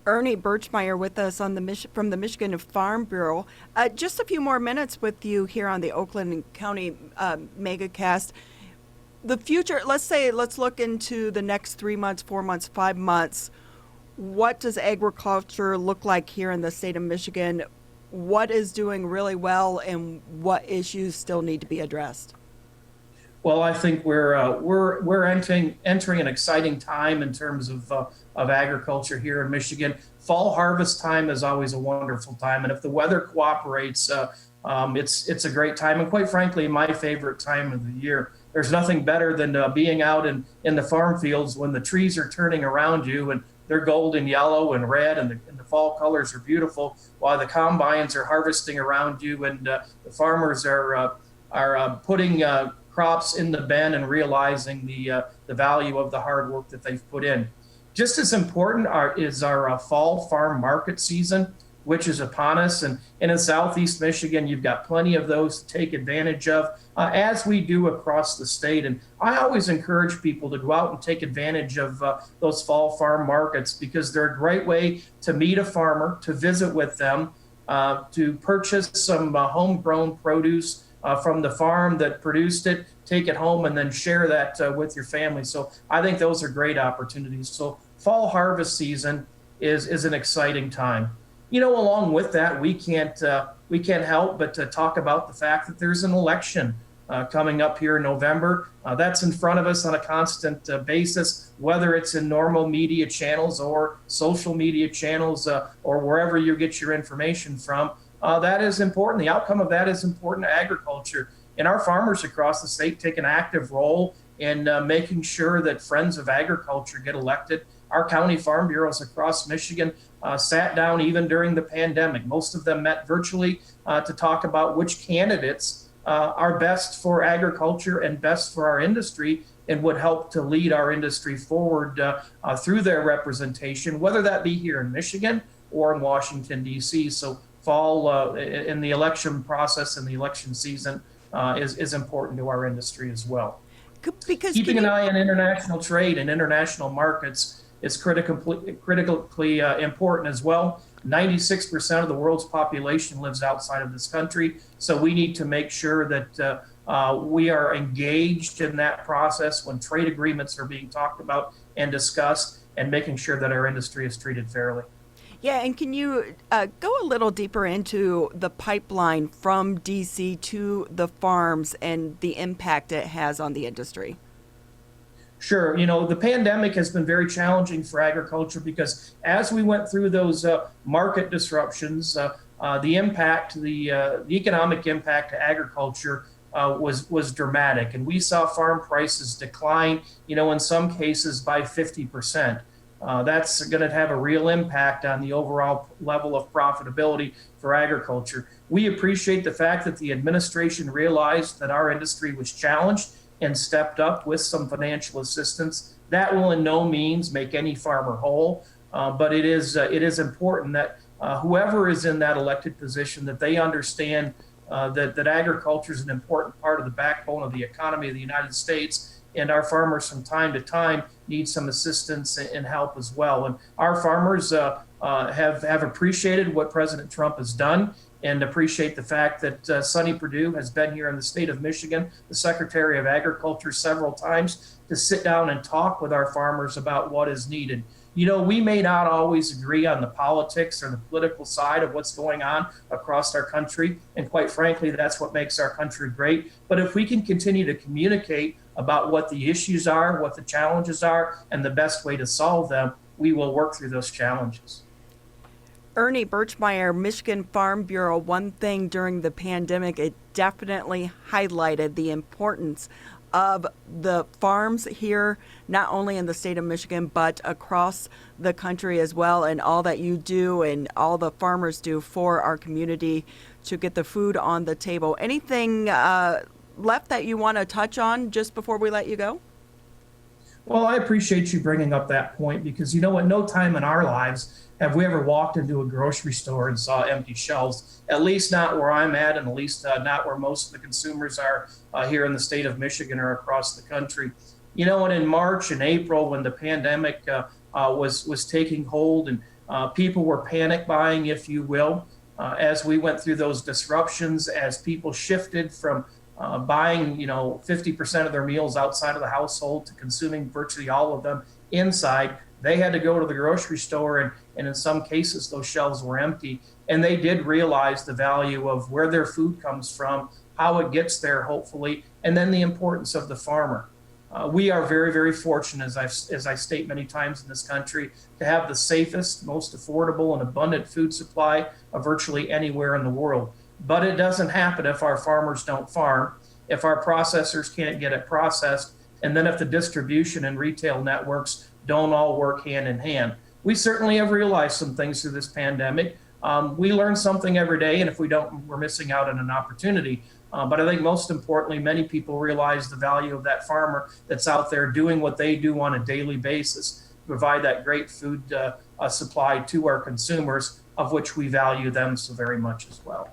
Ernie Birchmeier with us on from the Michigan Farm Bureau. Just a few more minutes with you here on the Oakland County Megacast. The future, let's look into the next 3 months, 4 months, 5 months. What does agriculture look like here in the state of Michigan? What is doing really well and what issues still need to be addressed? Well, I think we're entering an exciting time in terms of agriculture here in Michigan. Fall harvest time is always a wonderful time, and if the weather cooperates, it's a great time. And quite frankly, my favorite time of the year. There's nothing better than being out in the farm fields when the trees are turning around you and they're golden yellow and red, and the fall colors are beautiful, while the combines are harvesting around you, and the farmers are putting crops in the bin and realizing the value of the hard work that they've put in. Just as important is our fall farm market season, which is upon us. And in Southeast Michigan, you've got plenty of those to take advantage of, as we do across the state. And I always encourage people to go out and take advantage of those fall farm markets, because they're a great way to meet a farmer, to visit with them, to purchase some homegrown produce from the farm that produced it, take it home, and then share that with your family. So I think those are great opportunities. So fall harvest season is an exciting time. Along with that, we can't help but to talk about the fact that there's an election coming up here in November. That's in front of us on a constant basis, whether it's in normal media channels or social media channels or wherever you get your information from. That is important. The outcome of that is important to agriculture. And our farmers across the state take an active role in making sure that Friends of Agriculture get elected. Our county farm bureaus across Michigan sat down even during the pandemic. Most of them met virtually to talk about which candidates are best for agriculture and best for our industry and would help to lead our industry forward through their representation, whether that be here in Michigan or in Washington, D.C. So fall in the election process and the election season is important to our industry as well. Because keeping an eye on international trade and international markets is critically important as well. 96% of the world's population lives outside of this country, so we need to make sure that we are engaged in that process when trade agreements are being talked about and discussed, and making sure that our industry is treated fairly. Yeah, and can you go a little deeper into the pipeline from DC to the farms and the impact it has on the industry? Sure. The pandemic has been very challenging for agriculture because as we went through those market disruptions, the impact, the economic impact to agriculture was dramatic. And we saw farm prices decline, in some cases by 50%. That's going to have a real impact on the overall level of profitability for agriculture. We appreciate the fact that the administration realized that our industry was challenged and stepped up with some financial assistance. That will in no means make any farmer whole, but it is important that whoever is in that elected position, that they understand that agriculture is an important part of the backbone of the economy of the United States, and our farmers from time to time need some assistance and help as well. And our farmers have appreciated what President Trump has done, and appreciate the fact that Sonny Perdue has been here in the state of Michigan, the Secretary of Agriculture, several times to sit down and talk with our farmers about what is needed. We may not always agree on the politics or the political side of what's going on across our country, and quite frankly, that's what makes our country great. But if we can continue to communicate about what the issues are, what the challenges are, and the best way to solve them, we will work through those challenges. Ernie Birchmeier, Michigan Farm Bureau, one thing during the pandemic, it definitely highlighted the importance of the farms here, not only in the state of Michigan, but across the country as well, and all that you do and all the farmers do for our community to get the food on the table. Anything left that you want to touch on just before we let you go? Well, I appreciate you bringing up that point because, at no time in our lives have we ever walked into a grocery store and saw empty shelves, at least not where I'm at, and at least not where most of the consumers are here in the state of Michigan or across the country. And in March and April, when the pandemic was taking hold and people were panic buying, if you will, as we went through those disruptions, as people shifted from buying, 50% of their meals outside of the household to consuming virtually all of them inside, they had to go to the grocery store, and in some cases, those shelves were empty. And they did realize the value of where their food comes from, how it gets there, hopefully, and then the importance of the farmer. We are very, very fortunate, as I state many times in this country, to have the safest, most affordable, and abundant food supply of virtually anywhere in the world. But it doesn't happen if our farmers don't farm, if our processors can't get it processed, and then if the distribution and retail networks don't all work hand in hand. We certainly have realized some things through this pandemic. We learn something every day, and if we don't, we're missing out on an opportunity. But I think most importantly, many people realize the value of that farmer that's out there doing what they do on a daily basis, provide that great food supply to our consumers, of which we value them so very much as well.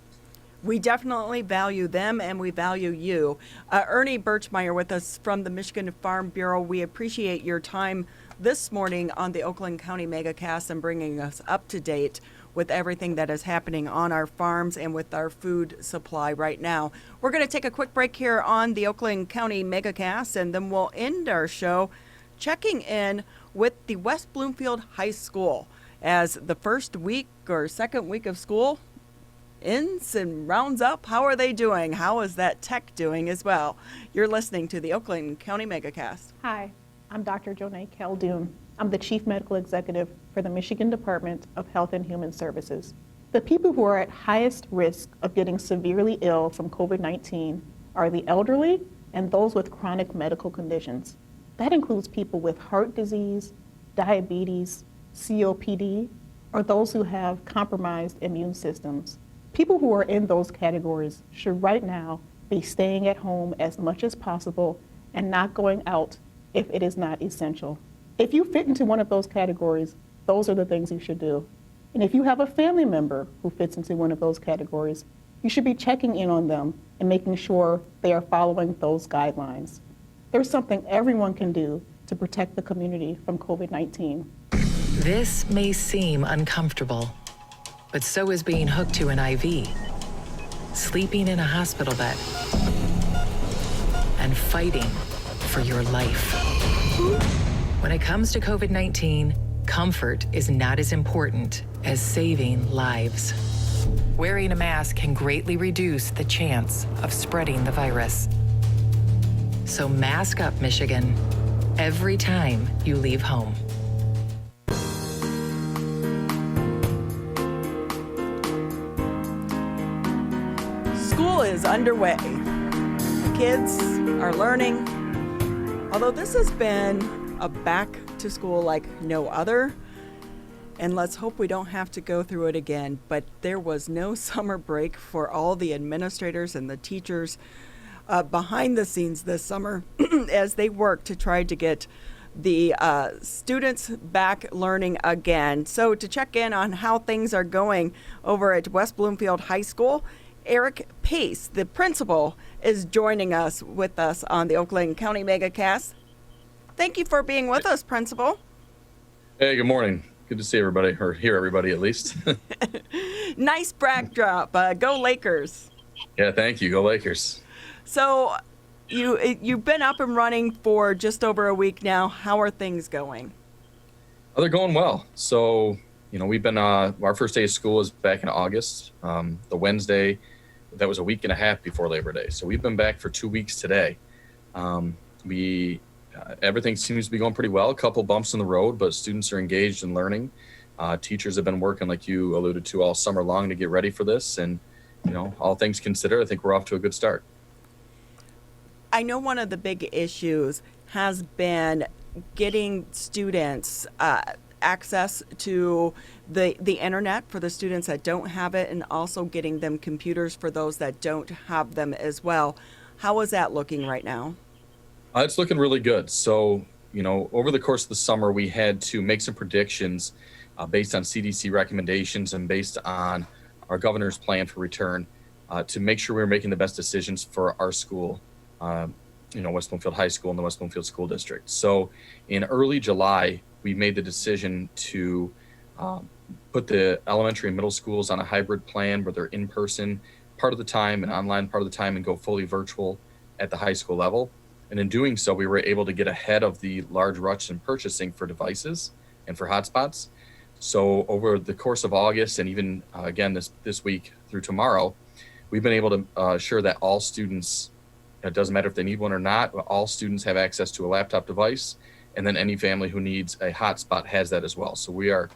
We definitely value them, and we value you. Ernie Birchmeier with us from the Michigan Farm Bureau. We appreciate your time this morning on the Oakland County Megacast and bringing us up to date with everything that is happening on our farms and with our food supply right now. We're going to take a quick break here on the Oakland County Megacast, and then we'll end our show checking in with the West Bloomfield High School as the first week or second week of school ends and rounds up. How are they doing? How is that tech doing as well? You're listening to the Oakland County Megacast. Hi, I'm Dr. Jonay Caldoon. I'm the Chief Medical Executive for the Michigan Department of Health and Human Services. The people who are at highest risk of getting severely ill from COVID-19 are the elderly and those with chronic medical conditions. That includes people with heart disease, diabetes, COPD, or those who have compromised immune systems. People who are in those categories should right now be staying at home as much as possible and not going out if it is not essential. If you fit into one of those categories, those are the things you should do. And if you have a family member who fits into one of those categories, you should be checking in on them and making sure they are following those guidelines. There's something everyone can do to protect the community from COVID-19. This may seem uncomfortable, but so is being hooked to an IV, sleeping in a hospital bed, and fighting for your life. When it comes to COVID-19, comfort is not as important as saving lives. Wearing a mask can greatly reduce the chance of spreading the virus. So mask up, Michigan, every time you leave home. School is underway. Kids are learning. Although this has been a back to school like no other, and let's hope we don't have to go through it again, but there was no summer break for all the administrators and the teachers behind the scenes this summer as they work to try to get the students back learning again. So to check in on how things are going over at West Bloomfield High School, Eric Pace, the principal, is joining us on the Oakland County Megacast. Thank you for being with us, Principal. Hey, good morning. Good to see everybody, or hear everybody at least. Nice backdrop. Go Lakers. Yeah, thank you. Go Lakers. So you've been up and running for just over a week now. How are things going? Oh, they're going well. So, we've been, our first day of school is back in August. The Wednesday, that was a week and a half before Labor Day. So we've been back for 2 weeks today. Everything seems to be going pretty well. A couple bumps in the road, but students are engaged in learning. Teachers have been working, like you alluded to, all summer long to get ready for this. And, all things considered, I think we're off to a good start. I know one of the big issues has been getting students access to the internet for the students that don't have it, and also getting them computers for those that don't have them as well. How is that looking right now? It's looking really good. So, over the course of the summer, we had to make some predictions based on CDC recommendations and based on our governor's plan for return to make sure we were making the best decisions for our school, West Bloomfield High School and the West Bloomfield School District. So in early July, we made the decision to put the elementary and middle schools on a hybrid plan where they're in person part of the time and online part of the time, and go fully virtual at the high school level. And in doing so, we were able to get ahead of the large rush in purchasing for devices and for hotspots. So over the course of August, and even again this week through tomorrow, we've been able to assure that all students, it doesn't matter if they need one or not, but all students have access to a laptop device, and then any family who needs a hotspot has that as well. So we are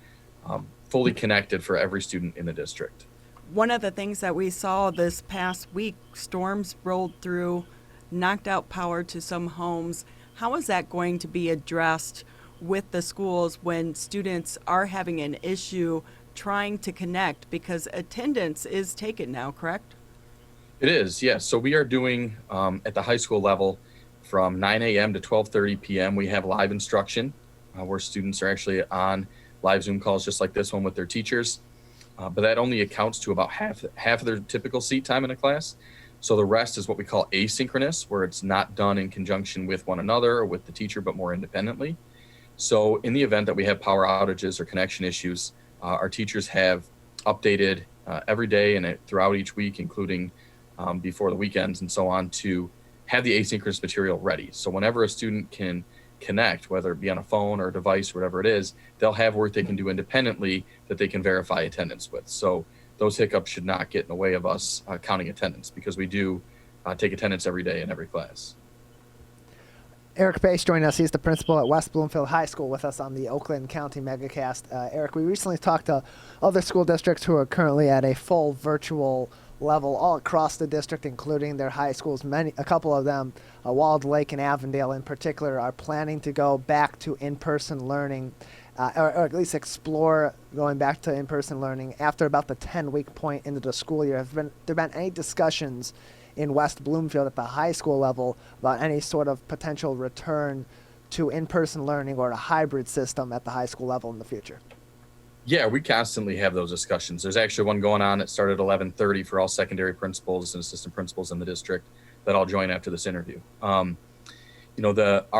fully connected for every student in the district. One of the things that we saw this past week, storms rolled through, knocked out power to some homes. How is that going to be addressed with the schools when students are having an issue trying to connect, because attendance is taken now, correct? It is, yes. So we are doing at the high school level from 9 a.m. to 12:30 p.m. We have live instruction where students are actually on live Zoom calls just like this one with their teachers. But that only accounts to about half of their typical seat time in a class. So the rest is what we call asynchronous, where it's not done in conjunction with one another or with the teacher, but more independently. So in the event that we have power outages or connection issues, our teachers have updated every day and throughout each week, including before the weekends and so on, to have the asynchronous material ready. So whenever a student can connect, whether it be on a phone or a device, whatever it is, they'll have work they can do independently that they can verify attendance with. So those hiccups should not get in the way of us counting attendance, because we do take attendance every day in every class. Eric Pace joining us. He's the principal at West Bloomfield High School with us on the Oakland County Megacast. Eric, we recently talked to other school districts who are currently at a full virtual level all across the district, including their high schools. A couple of them, Walled Lake and Avondale in particular, are planning to go back to in-person learning, or at least explore going back to in-person learning after about the 10-week point into the school year. Have there been any discussions in West Bloomfield at the high school level about any sort of potential return to in-person learning or a hybrid system at the high school level in the future? Yeah, we constantly have those discussions. There's actually one going on that started at 11:30 for all secondary principals and assistant principals in the district that I'll join after this interview. Our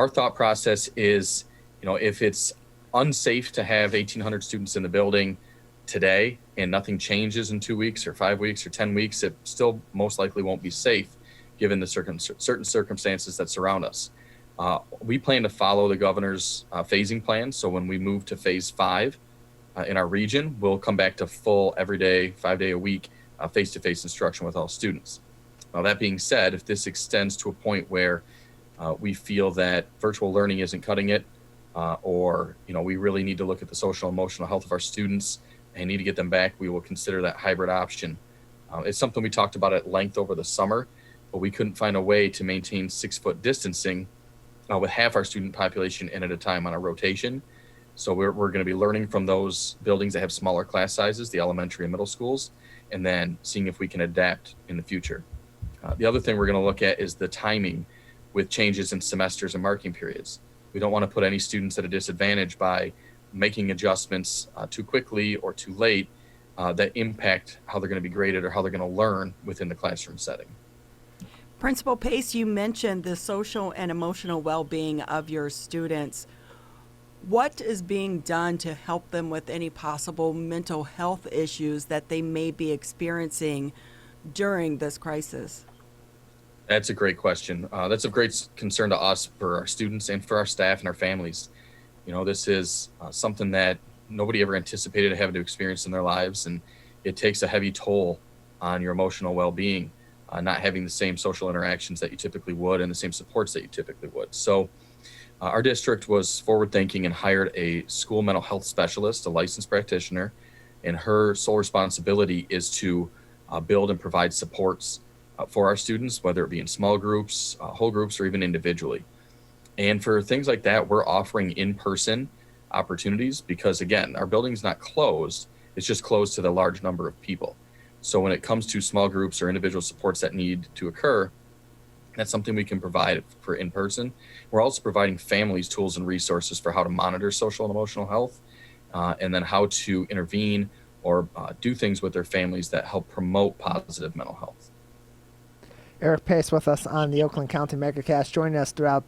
thought process is, if it's unsafe to have 1,800 students in the building today and nothing changes in 2 weeks or 5 weeks or 10 weeks, it still most likely won't be safe given the certain circumstances that surround us. We plan to follow the governor's phasing plan. So when we move to phase 5 in our region, we'll come back to full everyday, 5-day a week face-to-face instruction with all students. Now, that being said, if this extends to a point where we feel that virtual learning isn't cutting it, or we really need to look at the social and emotional health of our students and need to get them back, we will consider that hybrid option. It's something we talked about at length over the summer, but we couldn't find a way to maintain 6-foot distancing with half our student population in at a time on a rotation. So we're going to be learning from those buildings that have smaller class sizes, the elementary and middle schools, and then seeing if we can adapt in the future. The other thing we're going to look at is the timing with changes in semesters and marking periods. We don't want to put any students at a disadvantage by making adjustments too quickly or too late that impact how they're going to be graded or how they're going to learn within the classroom setting. Principal Pace, you mentioned the social and emotional well-being of your students. What is being done to help them with any possible mental health issues that they may be experiencing during this crisis? That's a great question. That's of great concern to us for our students and for our staff and our families. This is something that nobody ever anticipated having to experience in their lives, and it takes a heavy toll on your emotional well-being, not having the same social interactions that you typically would and the same supports that you typically would. So our district was forward-thinking and hired a school mental health specialist, a licensed practitioner, and her sole responsibility is to build and provide supports for our students, whether it be in small groups, whole groups, or even individually. And for things like that, we're offering in-person opportunities because, again, our building's not closed. It's just closed to the large number of people. So when it comes to small groups or individual supports that need to occur, that's something we can provide for in-person. We're also providing families tools and resources for how to monitor social and emotional health, and then how to intervene or do things with their families that help promote positive mental health. Eric Pace with us on the Oakland County Megacast, joining us throughout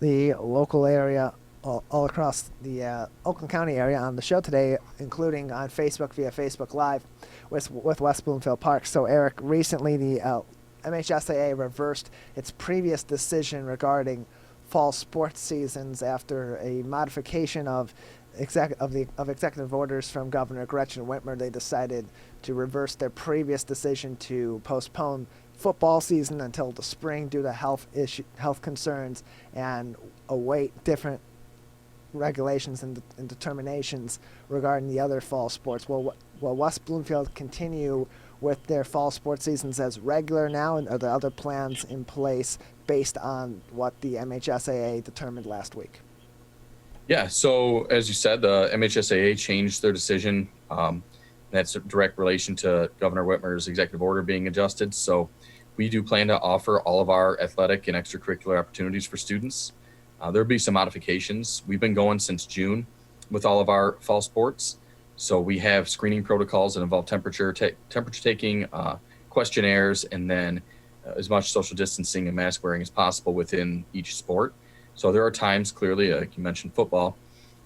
the local area, all across the Oakland County area on the show today, including on Facebook via Facebook Live with West Bloomfield Park. So, Eric, recently the MHSAA reversed its previous decision regarding fall sports seasons after a modification of executive orders from Governor Gretchen Whitmer. They decided to reverse their previous decision to postpone football season until the spring due to health concerns and await different regulations and determinations regarding the other fall sports. Will West Bloomfield continue with their fall sports seasons as regular now, and are there other plans in place based on what the MHSAA determined last week? Yeah, so as you said, the MHSAA changed their decision. That's a direct relation to Governor Whitmer's executive order being adjusted. So we do plan to offer all of our athletic and extracurricular opportunities for students. There'll be some modifications. We've been going since June with all of our fall sports. So we have screening protocols that involve temperature taking, questionnaires, and then as much social distancing and mask wearing as possible within each sport. So there are times, clearly, like you mentioned football,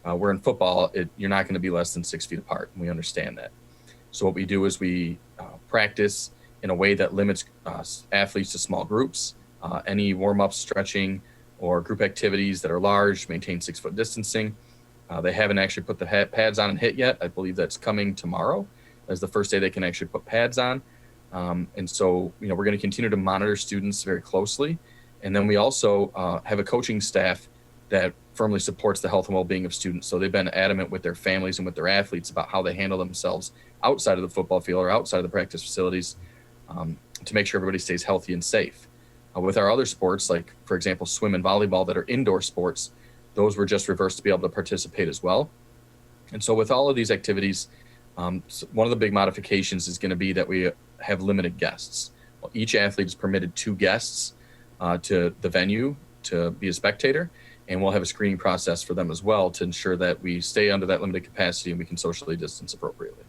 where in football, you're not going to be less than 6 feet apart, and we understand that. So what we do is we practice in a way that limits athletes to small groups. Any warm-ups, stretching, or group activities that are large, maintain 6-foot distancing. They haven't actually put the pads on and hit yet. I believe that's coming tomorrow as the first day they can actually put pads on. And so, we're going to continue to monitor students very closely. And then we also have a coaching staff that firmly supports the health and well-being of students. So they've been adamant with their families and with their athletes about how they handle themselves outside of the football field or outside of the practice facilities to make sure everybody stays healthy and safe. With our other sports, like, for example, swim and volleyball that are indoor sports, those were just reversed to be able to participate as well. And so with all of these activities, one of the big modifications is going to be that we have limited guests. Well, each athlete is permitted 2 guests to the venue to be a spectator, and we'll have a screening process for them as well to ensure that we stay under that limited capacity and we can socially distance appropriately.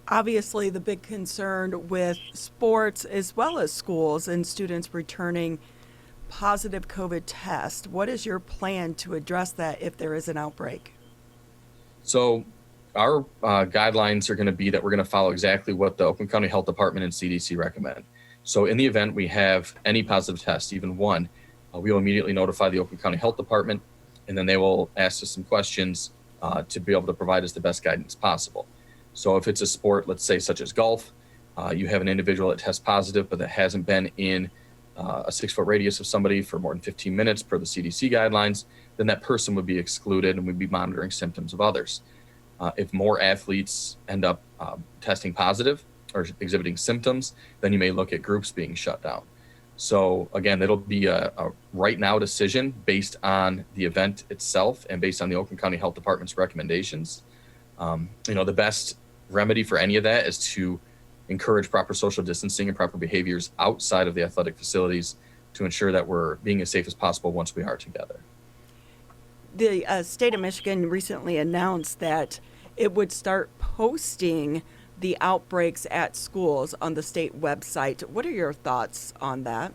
Obviously, the big concern with sports as well as schools and students returning positive COVID test. What is your plan to address that if there is an outbreak? So our guidelines are going to be that we're going to follow exactly what the Oakland County Health Department and CDC recommend. So in the event we have any positive test, even one, we will immediately notify the Oakland County Health Department, and then they will ask us some questions to be able to provide us the best guidance possible. So if it's a sport, let's say such as golf, you have an individual that tests positive, but that hasn't been in a 6-foot radius of somebody for more than 15 minutes per the CDC guidelines, then that person would be excluded and we'd be monitoring symptoms of others. If more athletes end up testing positive or exhibiting symptoms, then you may look at groups being shut down. So again, it'll be a right now decision based on the event itself and based on the Oakland County Health Department's recommendations. The best remedy for any of that is to encourage proper social distancing and proper behaviors outside of the athletic facilities to ensure that we're being as safe as possible once we are together. The state of Michigan recently announced that it would start posting the outbreaks at schools on the state website. What are your thoughts on that?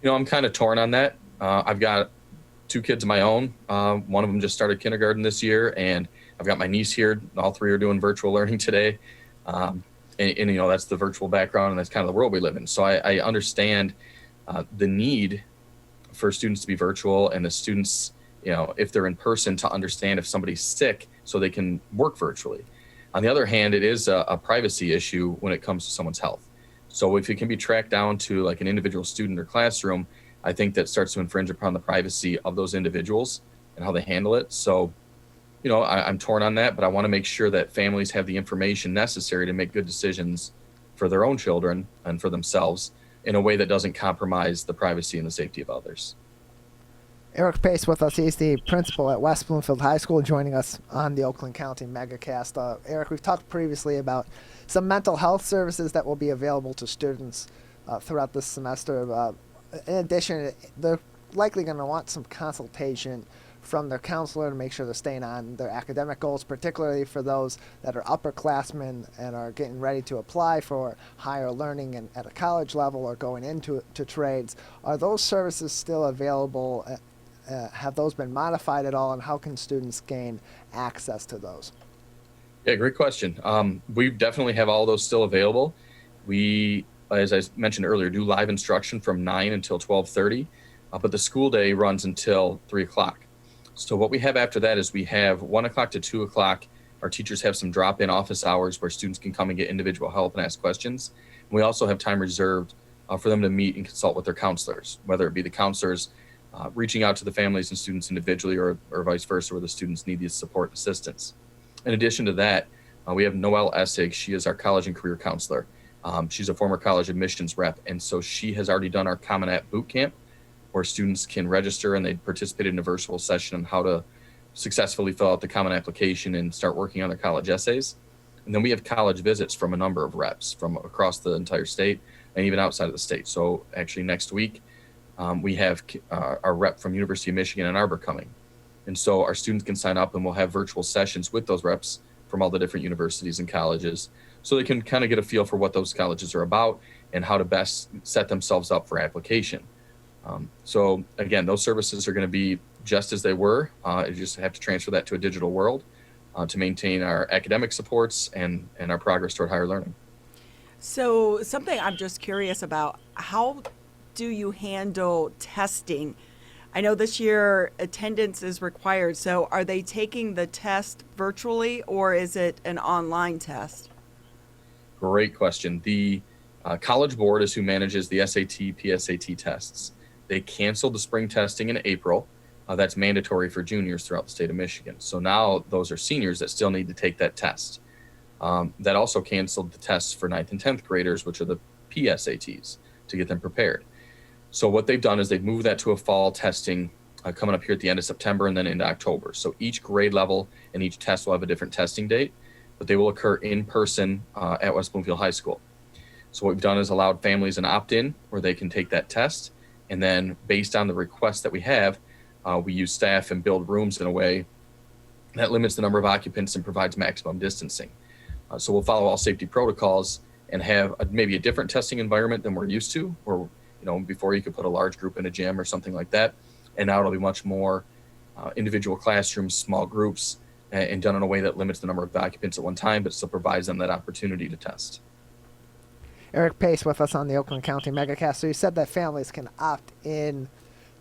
I'm kind of torn on that. I've got 2 kids of my own. One of them just started kindergarten this year, and I've got my niece here. All 3 are doing virtual learning today. And that's the virtual background, and that's kind of the world we live in. So I understand the need for students to be virtual, and the students, if they're in person, to understand if somebody's sick so they can work virtually. On the other hand, it is a privacy issue when it comes to someone's health. So if it can be tracked down to like an individual student or classroom, I think that starts to infringe upon the privacy of those individuals and how they handle it. So, I'm torn on that, but I want to make sure that families have the information necessary to make good decisions for their own children and for themselves in a way that doesn't compromise the privacy and the safety of others. Eric Pace with us. He's the principal at West Bloomfield High School, joining us on the Oakland County Megacast. Eric, we've talked previously about some mental health services that will be available to students throughout this semester. In addition, they're likely going to want some consultation from their counselor to make sure they're staying on their academic goals, particularly for those that are upperclassmen and are getting ready to apply for higher learning and at a college level or going into trades. Are those services still available? Have those been modified at all, and how can students gain access to those? Yeah, great question. We definitely have all those still available. We, as I mentioned earlier, do live instruction from 9 until 12:30, but the school day runs until 3 o'clock. So what we have after that is we have 1 o'clock to 2 o'clock. Our teachers have some drop-in office hours where students can come and get individual help and ask questions. And we also have time reserved for them to meet and consult with their counselors, whether it be the counselors reaching out to the families and students individually or vice versa, where the students need the support and assistance. In addition to that, we have Noelle Essig. She is our college and career counselor. She's a former college admissions rep, and so she has already done our Common App boot camp, where students can register and they participate in a virtual session on how to successfully fill out the common application and start working on their college essays. And then we have college visits from a number of reps from across the entire state and even outside of the state. So actually next week, we have our rep from University of Michigan Ann Arbor coming. And so our students can sign up and we'll have virtual sessions with those reps from all the different universities and colleges, so they can kind of get a feel for what those colleges are about and how to best set themselves up for application. So again, those services are going to be just as they were. You just have to transfer that to a digital world to maintain our academic supports and our progress toward higher learning. So something I'm just curious about, how do you handle testing? I know this year attendance is required, so are they taking the test virtually or is it an online test? Great question. The College Board is who manages the SAT, PSAT tests. They canceled the spring testing in April. That's mandatory for juniors throughout the state of Michigan. So now those are seniors that still need to take that test. That also canceled the tests for 9th and 10th graders, which are the PSATs, to get them prepared. So what they've done is they've moved that to a fall testing coming up here at the end of September and then into October. So each grade level and each test will have a different testing date, but they will occur in person at West Bloomfield High School. So what we've done is allowed families an opt-in where they can take that test. And then based on the requests that we have, we use staff and build rooms in a way that limits the number of occupants and provides maximum distancing. So we'll follow all safety protocols and have maybe a different testing environment than we're used to, or before you could put a large group in a gym or something like that. And now it'll be much more individual classrooms, small groups, and done in a way that limits the number of occupants at one time, but still provides them that opportunity to test. Eric Pace with us on the Oakland County Megacast. So you said that families can opt in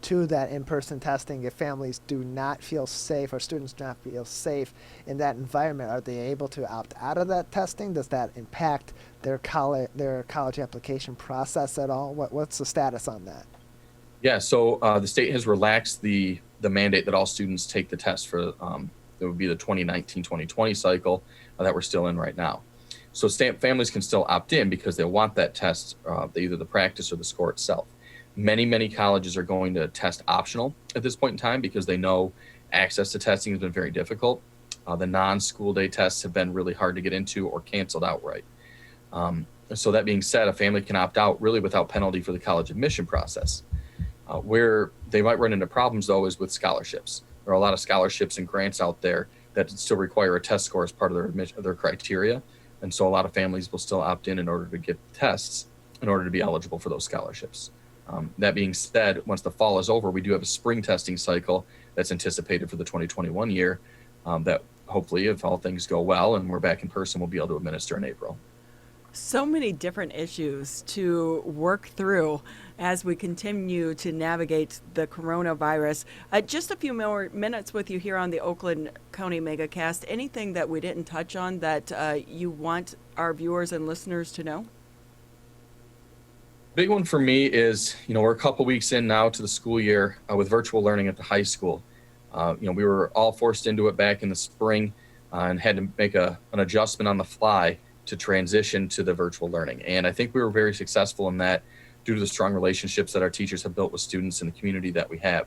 to that in-person testing if families do not feel safe or students do not feel safe in that environment. Are they able to opt out of that testing? Does that impact their college application process at all? What's the status on that? Yeah, so the state has relaxed the mandate that all students take the test for, it would be the 2019-2020 cycle that we're still in right now. So families can still opt in because they want that test, either the practice or the score itself. Many colleges are going to test optional at this point in time because they know access to testing has been very difficult. The non-school day tests have been really hard to get into or canceled outright. So that being said, a family can opt out really without penalty for the college admission process. Where they might run into problems, though, is with scholarships. There are a lot of scholarships and grants out there that still require a test score as part of their criteria. And so a lot of families will still opt in order to get tests in order to be eligible for those scholarships. That being said, once the fall is over, we do have a spring testing cycle that's anticipated for the 2021 year that hopefully, if all things go well and we're back in person, we'll be able to administer in April. So many different issues to work through as we continue to navigate the coronavirus. Just a few more minutes with you here on the Oakland County Megacast. Anything that we didn't touch on that you want our viewers and listeners to know? Big one for me is, we're a couple weeks in now to the school year with virtual learning at the high school. We were all forced into it back in the spring and had to make an adjustment on the fly to transition to the virtual learning. And I think we were very successful in that due to the strong relationships that our teachers have built with students in the community that we have.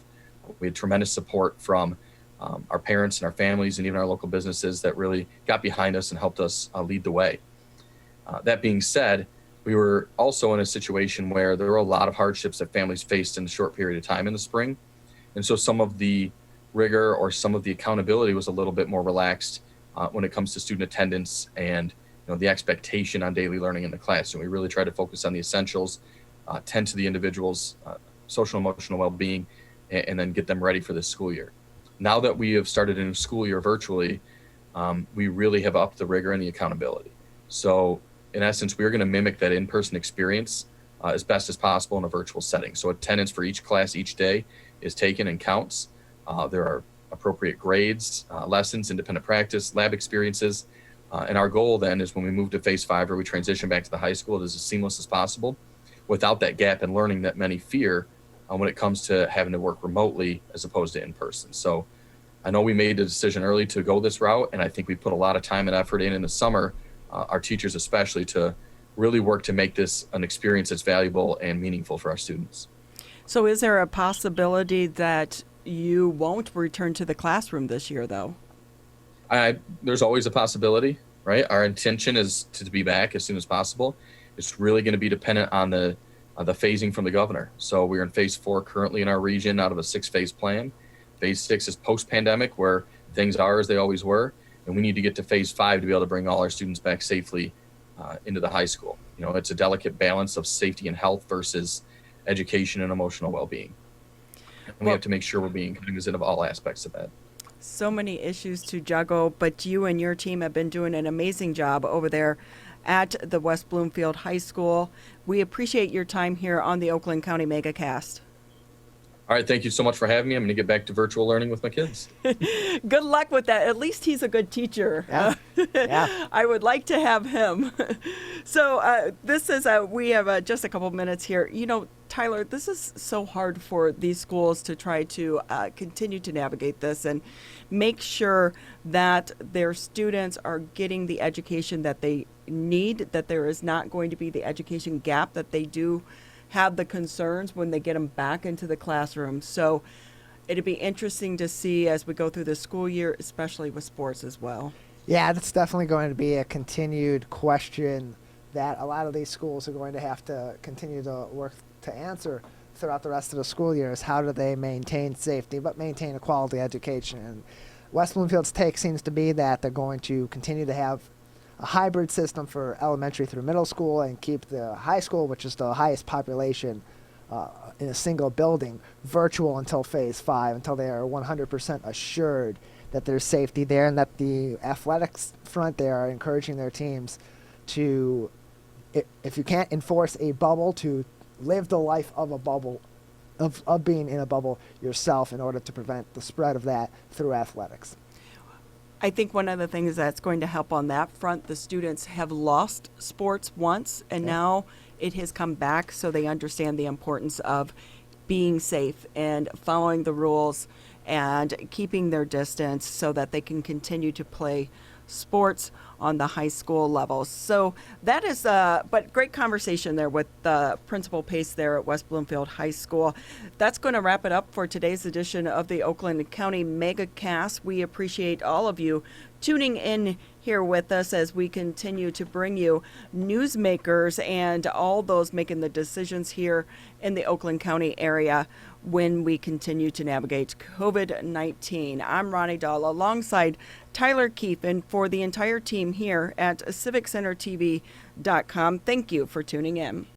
We had tremendous support from our parents and our families and even our local businesses that really got behind us and helped us lead the way. That being said, we were also in a situation where there were a lot of hardships that families faced in a short period of time in the spring. And so some of the rigor or some of the accountability was a little bit more relaxed when it comes to student attendance and the expectation on daily learning in the classroom. We really try to focus on the essentials, tend to the individual's social and emotional well-being, and then get them ready for this school year. Now that we have started a new school year virtually, we really have upped the rigor and the accountability. So in essence, we're going to mimic that in-person experience as best as possible in a virtual setting. So attendance for each class each day is taken and counts. There are appropriate grades, lessons, independent practice, lab experiences. And our goal then is when we move to phase 5 or we transition back to the high school, it is as seamless as possible without that gap in learning that many fear when it comes to having to work remotely as opposed to in person. So I know we made the decision early to go this route, and I think we put a lot of time and effort in the summer, our teachers especially, to really work to make this an experience that's valuable and meaningful for our students. So is there a possibility that you won't return to the classroom this year, though? There's always a possibility, right? Our intention is to be back as soon as possible. It's really going to be dependent on the phasing from the governor. So we're in phase 4 currently in our region out of a 6-phase plan. Phase 6 is post-pandemic, where things are as they always were, and we need to get to phase 5 to be able to bring all our students back safely into the high school. It's a delicate balance of safety and health versus education and emotional well-being. And we have to make sure we're being cognizant of all aspects of that. So many issues to juggle, but you and your team have been doing an amazing job over there at the West Bloomfield High School. We appreciate your time here on the Oakland County Megacast. All right, thank you so much for having me. I'm going to get back to virtual learning with my kids. Good luck with that. At least he's a good teacher. Yeah. Yeah. I would like to have him. So this is, we have just a couple minutes here. Tyler, this is so hard for these schools to try to continue to navigate this and make sure that their students are getting the education that they need, that there is not going to be the education gap that they do have the concerns when they get them back into the classroom. So it'd be interesting to see as we go through the school year, especially with sports as well. Yeah, that's definitely going to be a continued question that a lot of these schools are going to have to continue to work to answer throughout the rest of the school year is how do they maintain safety but maintain a quality education. And West Bloomfield's take seems to be that they're going to continue to have a hybrid system for elementary through middle school and keep the high school, which is the highest population in a single building, virtual until phase 5, until they are 100% assured that there's safety there, and that the athletics front, they are encouraging their teams to, if you can't enforce a bubble, to live the life of a bubble, of being in a bubble yourself in order to prevent the spread of that through athletics. I think one of the things that's going to help on that front, the students have lost sports once, and now it has come back, so they understand the importance of being safe and following the rules and keeping their distance so that they can continue to play sports on the high school level. So that is, but great conversation there with Principal Pace there at West Bloomfield High School. That's going to wrap it up for today's edition of the Oakland County Megacast. We appreciate all of you tuning in here with us as we continue to bring you newsmakers and all those making the decisions here in the Oakland County area when we continue to navigate COVID-19. I'm Ronnie Dahl alongside Tyler Keefe, and for the entire team here at CivicCenterTV.com, thank you for tuning in.